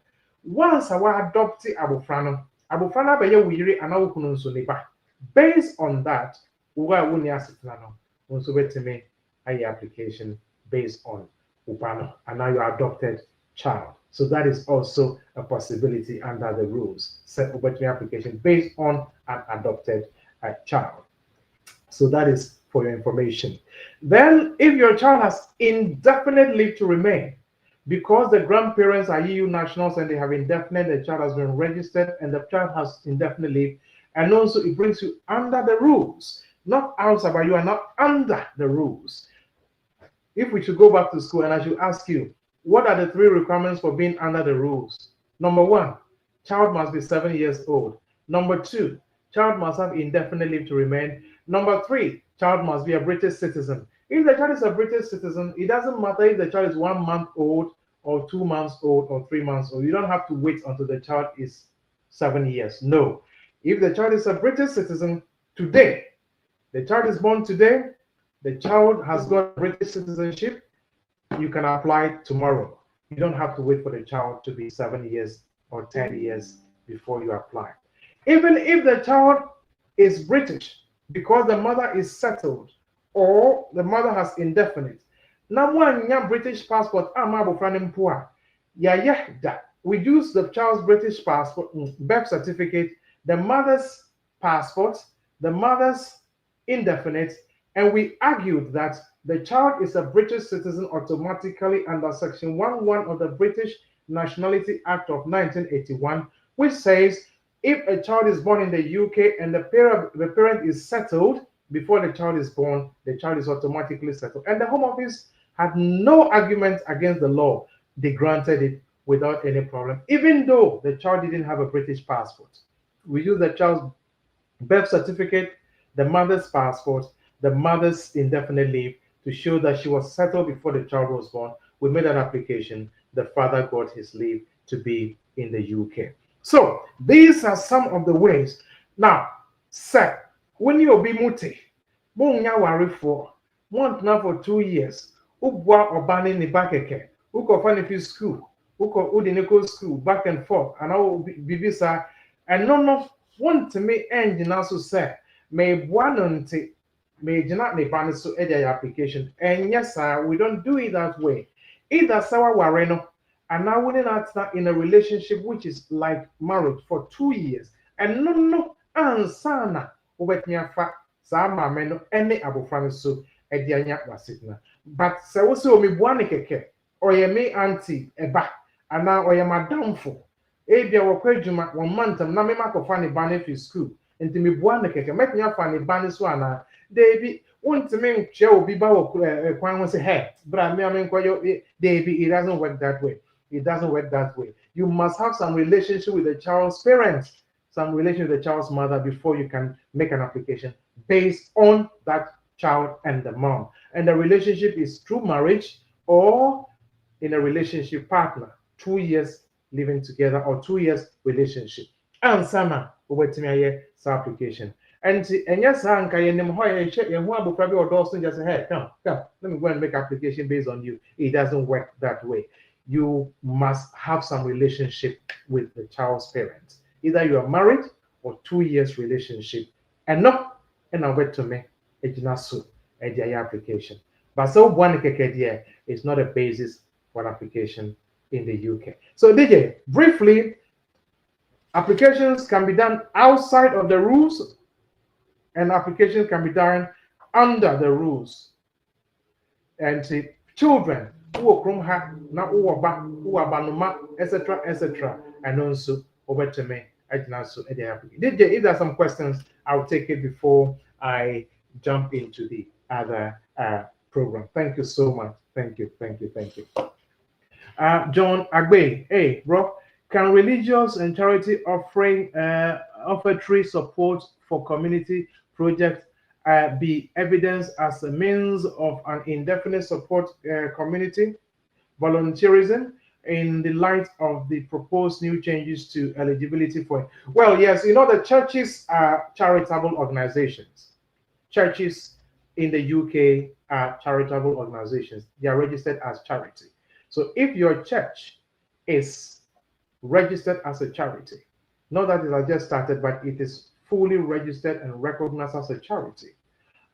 Speaker 3: Once awa adopti abofra no, abofra na beye uyire ana wukuno nso ne ba. Based on that, uwa unia sitna no, unso betime aye application based on Upano, and now your adopted child. So that is also a possibility under the rules. Set Ubertime application based on an adopted child. So that is for your information. Then, if your child has indefinite leave to remain, because the grandparents are EU nationals and they have indefinite, the child has been registered and the child has indefinite leave, and also it brings you under the rules, not outside, but you are not under the rules. If we should go back to school and I should ask you, what are the 3 requirements for being under the rules? Number 1, child must be 7 years old. Number 2, child must have indefinite leave to remain. Number 3, child must be a British citizen. If the child is a British citizen, it doesn't matter if the child is 1 month old or 2 months old or 3 months old. You don't have to wait until the child is 7 years. No. If the child is a British citizen today, the child is born today, the child has got British citizenship, you can apply tomorrow. You don't have to wait for the child to be 7 years or 10 years before you apply. Even if the child is British because the mother is settled or the mother has indefinite. Now, one British passport, we use the child's British passport, birth certificate, the mother's passport, the mother's indefinite, and we argued that the child is a British citizen automatically under Section 11 of the British Nationality Act of 1981, which says if a child is born in the UK and the parent is settled before the child is born, the child is automatically settled. And the Home Office had no argument against the law. They granted it without any problem, even though the child didn't have a British passport. We use the child's birth certificate, the mother's passport, the mother's indefinite leave to show that she was settled before the child was born. We made an application. The father got his leave to be in the UK. So these are some of the ways. Now, sir, when you be muti, bonya worry for now for 2 years. Ubwa obani ni bakeke. Uko fani school. Uko udineko school back and forth. And I will be visa. And no want to me end also say may one may not be banned so edit application. And yes, sir, we don't do it that way. Either Sawa Wareno and now we're not in a relationship which is like marriage for 2 years. And no ansana ubetnyafa sama meno any abufan so edianya wasitna. But so me buane keke or ye me auntie eba and now or ye madam for ebia wakwajuma 1 month na me makofa ne bane fi school. Nti me buane keke met nya fa ne bane so ana David want to mean share be ba kwan say hey bra me am nkoyo David it doesn't work that way. It doesn't work that way. You must have some relationship with the child's parents, some relation with the child's mother before you can make an application based on that child and the mom. And the relationship is through marriage or in a relationship partner, 2 years living together or 2 years relationship. And sana wetimi application. And yes, anka yenim ho ye hu abofra bi odo just say, hey, come, let me go and make application based on you. It doesn't work that way. You must have some relationship with the child's parents. Either you are married or 2 years relationship. And no, and I wait to me, a application. But so one keke is not a basis for an application in the UK. So DJ, briefly, applications can be done outside of the rules and applications can be done under the rules. And see, children who are ha na who are banuma, etc., and also over to me. DJ, if there are some questions, I'll take it before I jump into the other program. Thank you so much. Thank you. John Agbe, hey, bro, can religious and charity offering offertory support for community projects be evidence as a means of an indefinite support community volunteerism in the light of the proposed new changes to eligibility for? Well, yes, the churches are charitable organizations. Churches in the UK are charitable organizations. They are registered as charity. So if your church is registered as a charity, not that it has just started, but it is fully registered and recognized as a charity,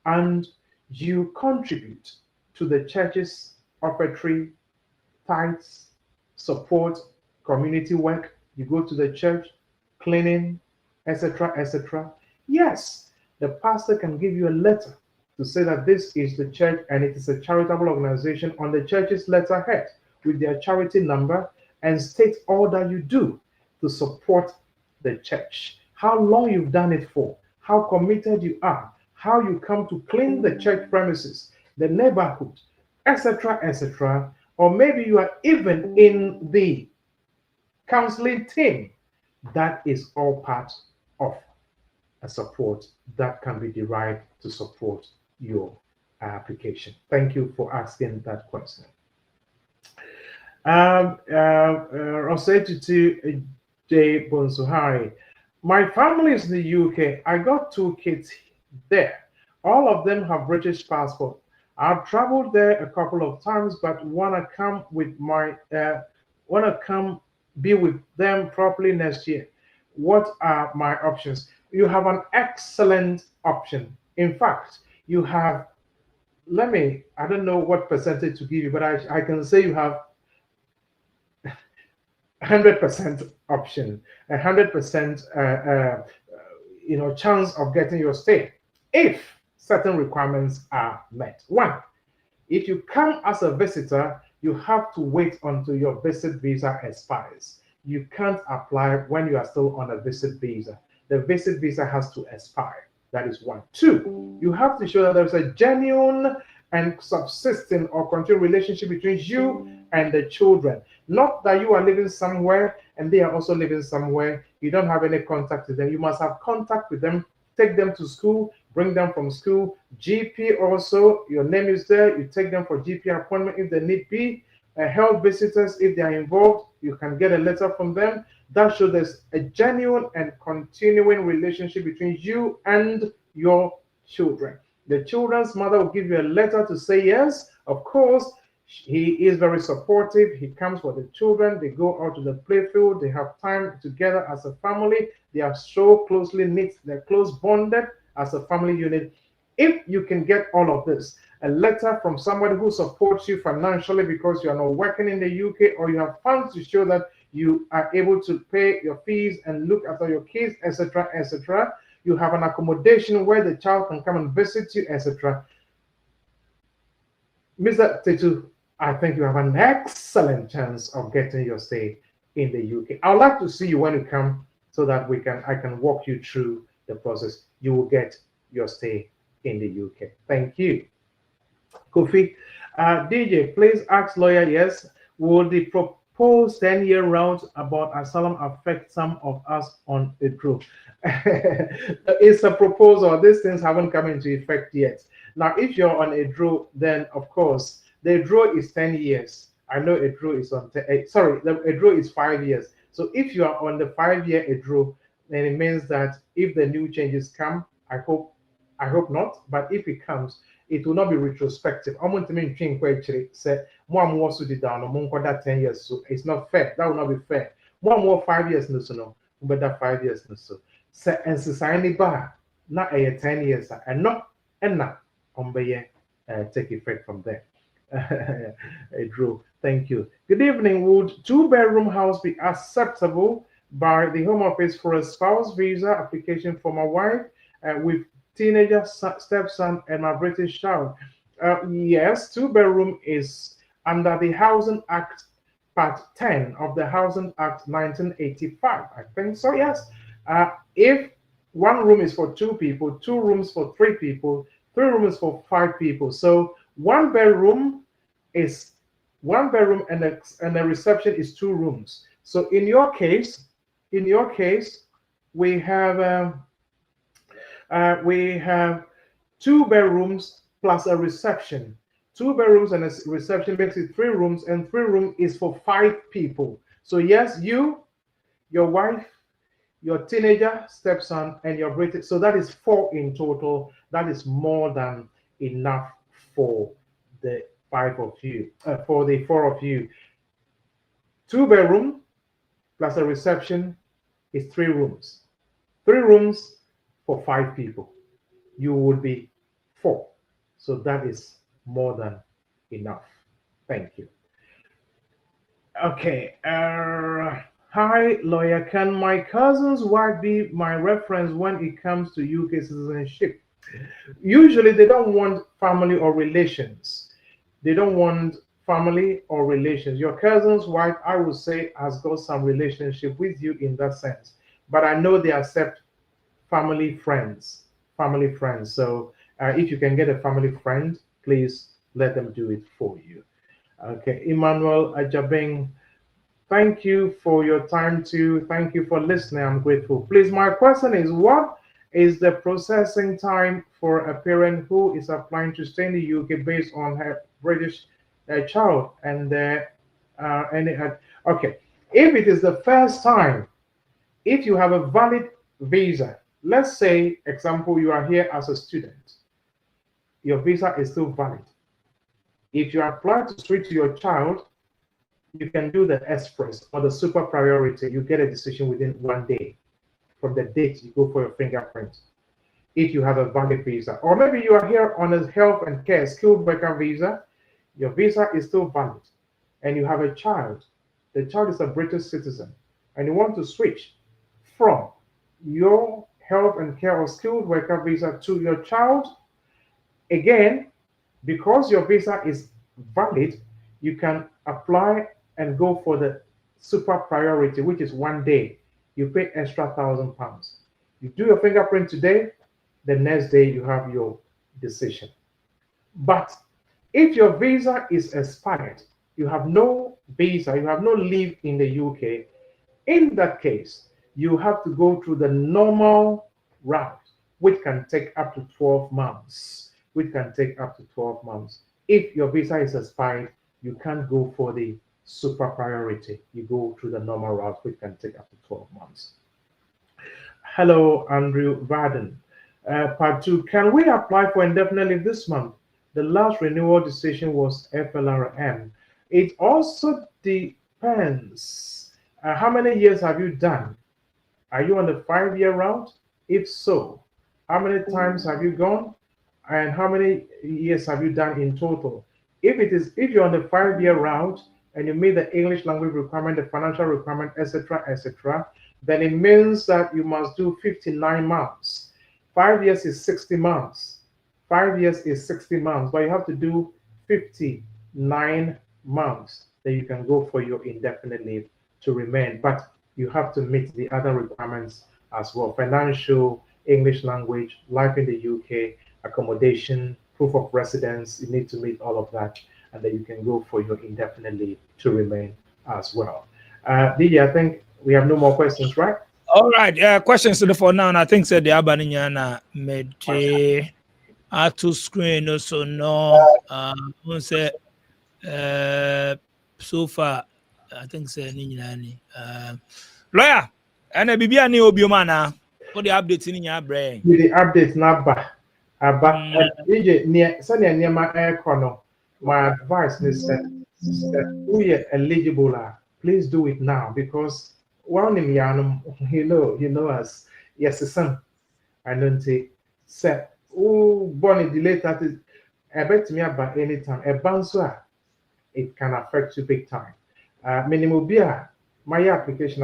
Speaker 3: and you contribute to the church's offertory, tithes, support, community work, you go to the church, cleaning, etc., yes, the pastor can give you a letter to say that this is the church and it is a charitable organization on the church's letterhead with their charity number and state all that you do to support the church, how long you've done it for, how committed you are, how you come to clean the church premises, the neighborhood, etc., or maybe you are even in the counseling team. That is all part of a support that can be derived to support your application. Thank you for asking that question. Rosette J. Bonsuhari. My family is in the UK. I got 2 kids there. All of them have British passport. I've traveled there a couple of times, but want to come be with them properly next year. What are my options? You have an excellent option. In fact, you have, I don't know what percentage to give you, but I can say you have 100% option, 100% chance of getting your stay if certain requirements are met. 1, if you come as a visitor, you have to wait until your visit visa expires. You can't apply when you are still on a visit visa. The visit visa has to expire. That is 1. 2, you have to show that there's a genuine and subsisting or continued relationship between you and the children. Not that you are living somewhere and they are also living somewhere. You don't have any contact with them. You must have contact with them, take them to school, bring them from school. GP also, your name is there. You take them for GP appointment if they need be. Health visitors, if they are involved, you can get a letter from them. That shows there's a genuine and continuing relationship between you and your children. The children's mother will give you a letter to say, yes, of course, he is very supportive. He comes for the children. They go out to the playfield. They have time together as a family. They are so closely knit. They're close bonded as a family unit. If you can get all of this, a letter from somebody who supports you financially because you are not working in the UK or you have funds to show that you are able to pay your fees and look after your kids, etc., you have an accommodation where the child can come and visit you, etc. Mr. Tetu, I think you have an excellent chance of getting your stay in the UK. I would like to see you when you come so that I can walk you through the process. You will get your stay in the UK. Thank you. Kofi, DJ, please ask lawyer, yes, will the proposed 10-year route about asylum affect some of us on a group. It's a proposal. These things haven't come into effect yet. Now, if you're on a draw, then of course the draw is 10 years. I know a draw is on a draw is 5 years. So if you are on the 5-year draw, then it means that if the new changes come, I hope not, but if it comes, it will not be retrospective. I want to mean say more so down more that 10 years. So it's not fair. That will not be fair. More 5 years no so no, but that 5 years no so. Say and society bar not a 10 years and not and not on take effect from there. Drew, thank you. Good evening. Would two-bedroom house be acceptable by the Home Office for a spouse visa application for my wife with teenager stepson and my British child? Yes, two-bedroom is under the Housing Act, Part 10 of the Housing Act 1985. I think so, yes. If one room is for 2 people, 2 rooms for 3 people, 3 rooms for 5 people. So one bedroom is 1 bedroom and a reception is 2 rooms. So in your case, we have 2 bedrooms plus a reception. 2 bedrooms and a reception makes it 3 rooms, and 3 rooms is for 5 people. So yes, you, your wife, your teenager stepson, and your British. So that is 4 in total. That is more than enough for the 5 of you, for the 4 of you. 2 bedroom plus a reception is 3 rooms. 3 rooms for 5 people. You would be 4. So that is more than enough. Thank you. Okay. Hi, lawyer. Can my cousin's wife be my reference when it comes to UK citizenship? Usually, they don't want family or relations. They don't want family or relations. Your cousin's wife, I would say, has got some relationship with you in that sense. But I know they accept family friends. Family friends. So if you can get a family friend, please let them do it for you. Okay, Emmanuel Ajabeng, thank you for your time too. Thank you for listening. I'm grateful. Please, my question is, what is the processing time for a parent who is applying to stay in the UK based on her British child and okay, if it is the first time, if you have a valid visa, let's say, example, you are here as a student, your visa is still valid. If you apply to switch to your child, you can do the express or the super priority. You get a decision within 1 day from the date you go for your fingerprint, if you have a valid visa. Or maybe you are here on a health and care skilled worker visa, your visa is still valid, and you have a child. The child is a British citizen, and you want to switch from your health and care or skilled worker visa to your child. Again, because your visa is valid, you can apply and go for the super priority, which is 1 day. You pay extra £1,000. You do your fingerprint today, the next day you have your decision. But if your visa is expired, you have no visa, you have no leave in the UK, in that case, you have to go through the normal route, which can take up to 12 months. Which can take up to 12 months. If your visa is expired, you can't go for the super priority. You go through the normal route, which can take up to 12 months. Hello, Andrew Varden. Part 2, can we apply for indefinite leave this month? The last renewal decision was FLRM. It also depends. How many years have you done? Are you on the 5-year route? If so, how many times have you gone? And how many years have you done in total? If you're on the 5-year route and you meet the English language requirement, the financial requirement, etc., then it means that you must do 59 months. 5 years is 60 months. 5 years is 60 months, but you have to do 59 months. Then you can go for your indefinite leave to remain. But you have to meet the other requirements as well: financial, English language, life in the UK, accommodation, proof of residence. You need to meet all of that, and then you can go for your indefinite leave to remain as well. DJ, I think we have no more questions, right?
Speaker 2: All right. Questions for now. And I think said the Abanina made to screen also no. Say so far. I think say ni lawyer. And a bibia ni obioma what the updates in your brain?
Speaker 3: With the updates number. DJ, near Sunday near my air corner. My advice is that we are eligible, please do it now because one in Yanum, you know us. Yes, son. I don't say, sir, oh, bonnie delay that is I bet me about any time. A bouncer, it can affect you big time. Minimum beer, my application,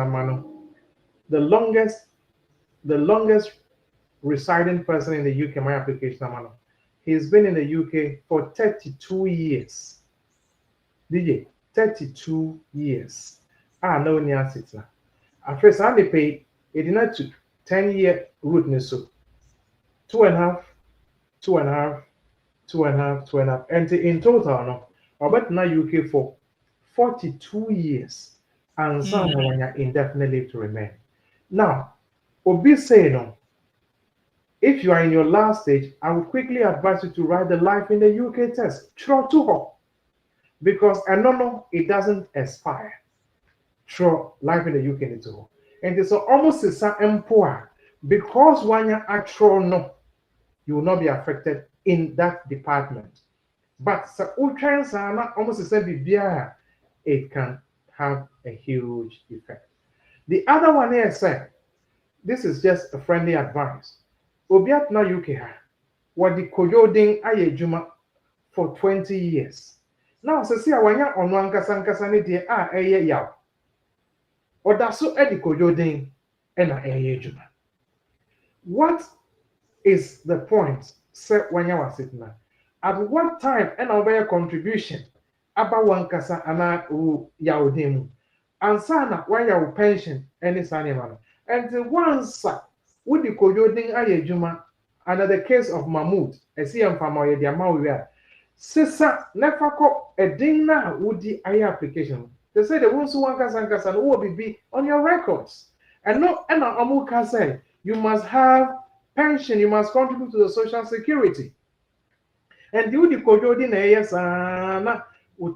Speaker 3: the longest, the longest residing person in the UK, my application, he's been in the UK for 32 years. DJ, 32 years. No near sitting. At first, I pay it did not to 10-year route, so 2.5, 2.5, 2.5, 2.5, and in total, no, about now UK for 42 years, and some when you're indefinitely to remain. Now, Obi say no. If you are in your last stage, I would quickly advise you to write the life in the UK test. Try to her. Because I don't know, it doesn't expire. Try life in the UK into her. And it's almost the same poor. Because when you're actual no, you will not be affected in that department. But almost the same, it can have a huge effect. The other one here said, this is just a friendly advice. Obiat na UK ha. What the koyoding ayejuma for 20 years. Now, see awanya on one kasankasa ni de eye yaw. Oda so edi koyoding ena ayejuma. What is the point? Say when you are sitting there. At what time and our contribution about one kasa ana yaudemu and sana why your pension any sanimano and once with the koyoding ayejuma under the case of Mahmoud a CM family the amount we are sisa never call a ding now would the application they say the ones who want kasa will be on your records and no and amuka say you must have pension, you must contribute to the social security. And you the kojodi na yes na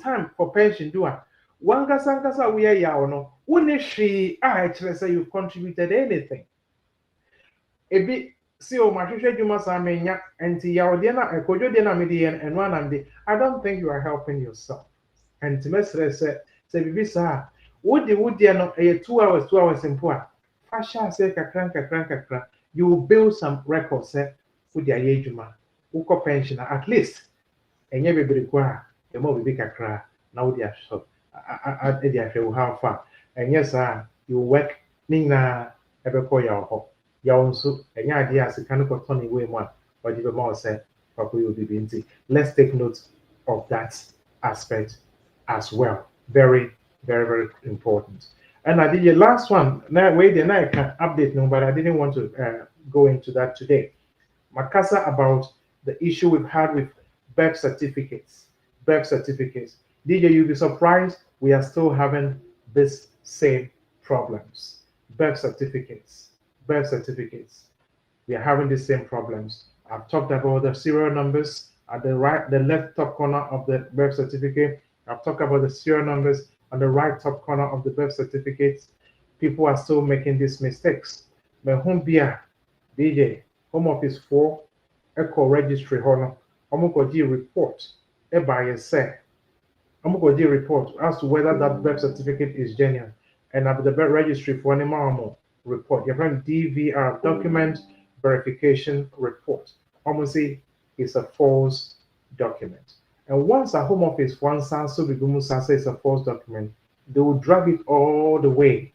Speaker 3: time for pension do wanga sankasa we ya no woni hwe actually say you've contributed anything. Ebi see o mahwehwe dwuma sa menya enti ya ode na kojodi na me and one am de I don't think you are helping yourself. And to mesre say bibi sa wodi no 2 hours impo fasha say kakran you will build some records with the ayejuma uko pension at least enye bebre kwa the more be kakra na wo dia shop at the after we have fun and yes you work nina ebeko ya ho ya onso enye ade asika no ko turn away mo or the more say papa you be binti. Let's take note of that aspect as well. Very important. And I did the last one. Now, wait, then I can update no, but I didn't want to go into that today. Makasa about the issue we've had with birth certificates. DJ, you'll be surprised we are still having this same problems. Birth certificates. We are having the same problems. I've talked about the serial numbers at the left top corner of the birth certificate. I've talked about the serial numbers on the right top corner of the birth certificates. People are still making these mistakes. But home beer, DJ, Home Office 4, Echo Registry Honor, Omukoji report, by say, Omukoji report as to whether that birth certificate is genuine. And at the birth registry for any report, you have DVR, document verification report. Almost say it's a false document. And once a Home Office once also says a false document, they will drag it all the way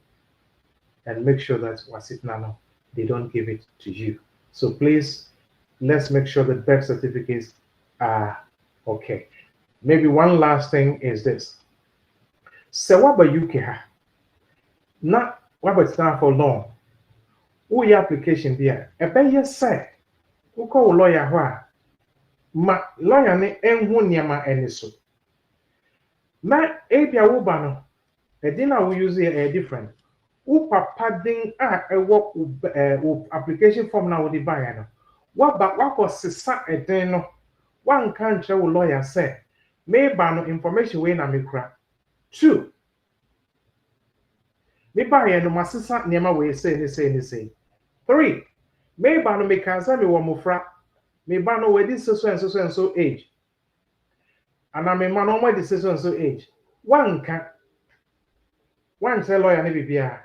Speaker 3: and make sure that Wasitnano, they don't give it to you. So please, let's make sure that birth certificates are okay. Maybe one last thing is this. So what about UK? Not what about time for long? Who your application there? A better say, who call lawyer who? Ma lawyer ne enhu niema eniso na ebia wo ba no din a we use here different. Wo papa din a wo application form na wo di buy no. Wa ba wa ko sesa din no. Wa nka nkyerɛ wo lawyer say me ba no information we na me kura. 2. Me ba ye no masesa niema we say. 3. Me ba no me kansa me wo mofra. Me ba no we di so age. And me ma no mo di so age. One tell lawyer na bibia.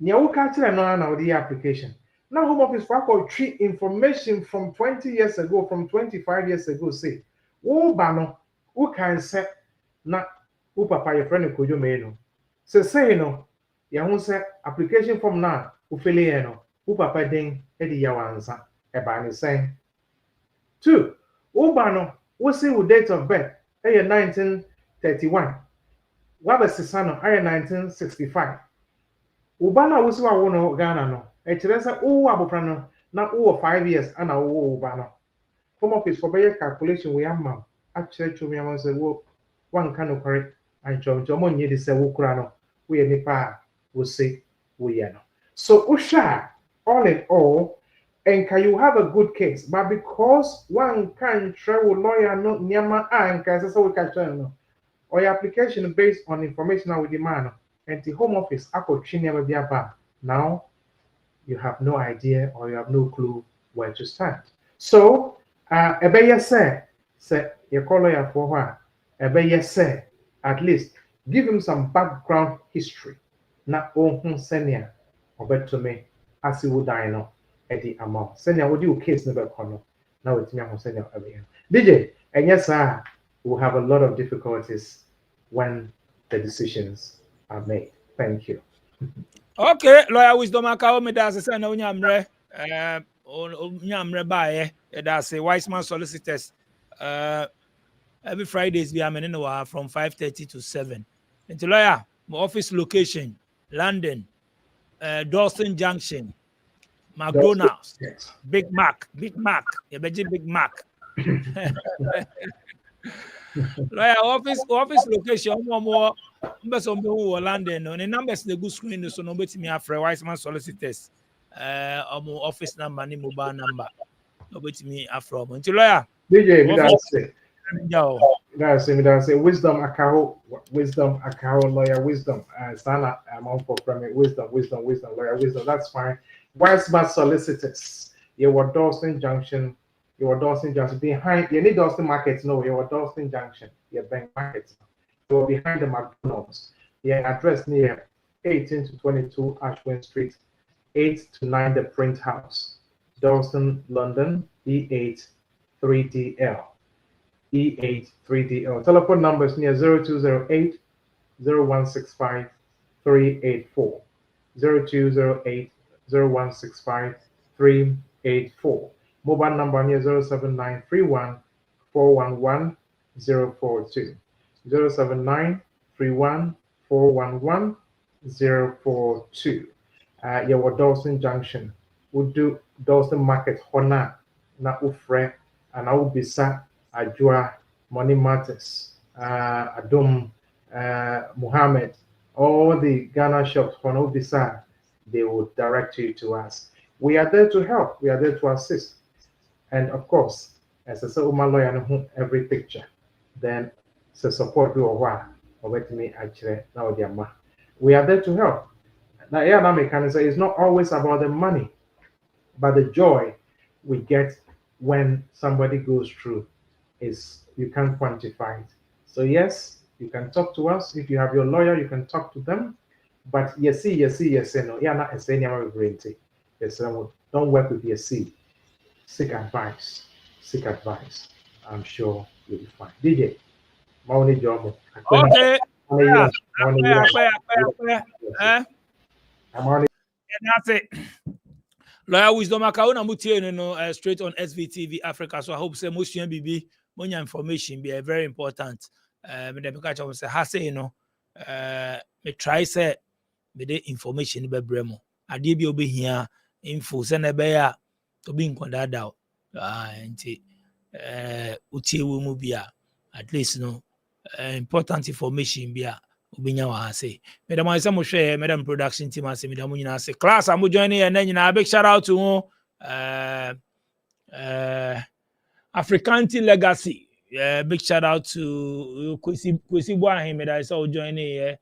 Speaker 3: Nya wo ka kire no na wo di application. Now home office for call treat information from 20 years ago, from 25 years ago say. Wo ba no wo kan say na wo papa your friend ko jo me no. Say no ya ho say application form na wo fill in no. Wo papa den e di ya wansa e ba ni say. 2. Wo ba no wo say wo date of birth e 1931. Waba sisa no aye 1965. Uba na wusi wa wo no Ghana no. E kire se wo abopra no na wo 5 years ana wo uba no. Home office for better calculation we am actually to me am say wo one kan no correct and chom onye de se wo kura no. We nipa wo say we ye no. So usha all in all and can you have a good case but because one can travel lawyer no nyama anka say we can try no. Or your application based on information with demand and the home office now you have no idea or you have no clue where to start. So say you call lawyer for what say at least give him some background history na senior or bet to me as he would die no at the amount senior would you case never corner now it's me senior DJ and yes sir we'll have a lot of difficulties when the decisions are made. Thank you.
Speaker 2: Okay, lawyer wisdom akawo me da se na onyamre onyamre baaye da se Wiseman solicitors every Fridays we are in from 5:30 to 7. And lawyer, my office location London, Dawson Junction, McDonald's,
Speaker 3: Yes.
Speaker 2: Big Mac, Big Mac. Lawyer office location more London no the numbers the good screen so no bet me afre Wiseman solicitors office number ni mobile number no bet me afro until lawyer
Speaker 3: DJ me that's it.
Speaker 2: yo
Speaker 3: Wisdom Akaro lawyer wisdom sana amount for from it wisdom lawyer wisdom that's fine. Wiseman solicitors you were Dawson Junction behind you need Dawson Market no you were Dawson Junction your bank market you're behind the McDonald's your address near 18 to 22 Ashwin Street 8 to 9 the Print House Dawson London E8 3DL E8 3DL telephone numbers near 0208 0165 384 0208 0165 384 mobile number near 07931 411 042 07931 411 042 your Dawson Junction would do Dawson Market Hona na ufre and I will be sa Ajua Money Matters Adum Muhammad all the Ghana shops Hona Ubisa they will direct you to us. We are there to help, we are there to assist. And of course, as I say, my lawyer know every picture. Then the support we or wait me actually now we are there to help. Now, yeah, now can say it's not always about the money, but the joy we get when somebody goes through is you can't quantify it. So yes, you can talk to us. If you have your lawyer, you can talk to them. But yes, no, yeah, not saying I'm guarantee. Yes, don't work with yes. Seek advice. I'm sure you'll be fine. DJ, Mauni Jomo.
Speaker 2: okay that's it. Lawyer wisdom akawo na mutie no straight on SVTV Africa so I hope say most BB monya information be very important me dem catch am say ha say no me try say me the information be bremo ade bi obehia info say na be ya obi nkodada nti utie wo mu bia at least no important information bia ubinya wa ase. Madam I say mo share madam production team ase madam nyina ase. Class am joining and nyina big shout out to Africanti Legacy. Big shout out to Kwesi Boahim that I saw joining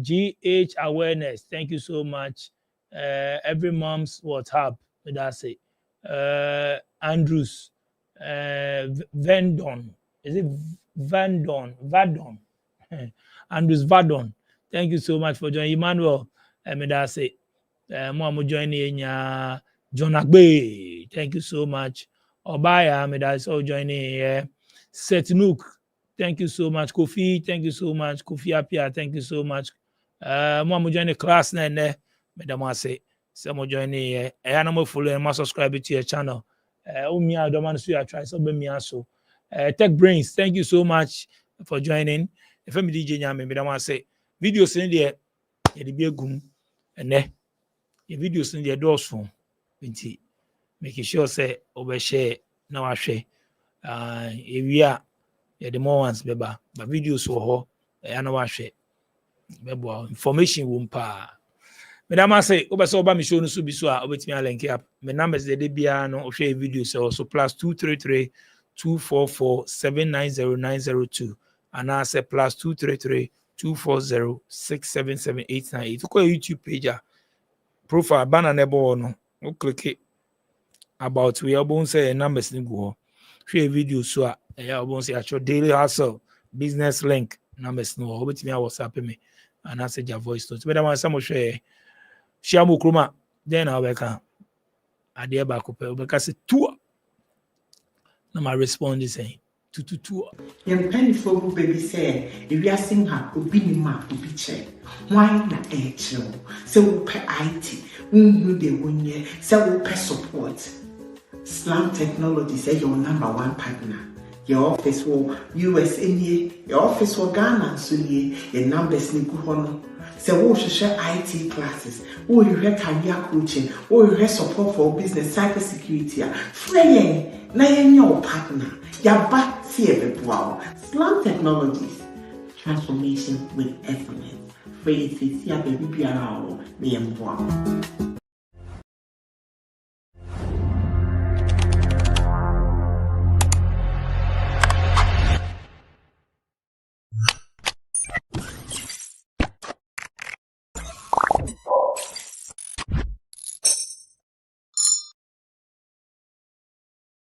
Speaker 2: GH Awareness. Thank you so much. Every mom's WhatsApp. That's it. Andrews. Vendon. Is it Vandon? Vadon. Andrews Vadon. Thank you so much for joining. Emmanuel. That's it. Mo joining John Agbe. Thank you so much. Obaya, that's all joining here. Setnook. Thank you so much. Kofi, thank you so much. Kofi Apia, thank you so much. Mo join the class na ne. Madam I say, some join here. I am follow and subscribe to your channel. Me I don't want to see you try so be me also. Tech Brains, thank you so much for joining. If I'm DJ Nyame, Madam I say, videos in there, the be gum and ne. The videos in there doors phone. Making sure say overshare now I share. If we are the more ones beba, but videos for her, I know I share. Information won't pa. Madam I say, over so by me show no so be so over to me link up. My numbers the DBA no share videos also +233 244 790 902 and I say +233 240 677 898. Look at YouTube page profile banner nebo no. No click it. About we are going to say numbers in go. Share video so I want to say actual daily hustle business link numbers no. How about me WhatsApp me and I say your voice notes. But I want some share mu kroma then I will can ade back up because say two. Now my response is saying two.
Speaker 4: Young penny for who baby say if you are seeing her obi ni ma obi che. Why na chill? So we pay IT. We the one year. So we pay support. Slam Technology say your #1 partner. Your office will US in here, your office will Ghana so ye, your numbers ni kuhono. So we should share IT classes, we share career coaching, we share support for business, cyber security. Free na your partner. Yaba see wow. Slam Technologies, transformation with excellence. Free is baby piano, me and wow.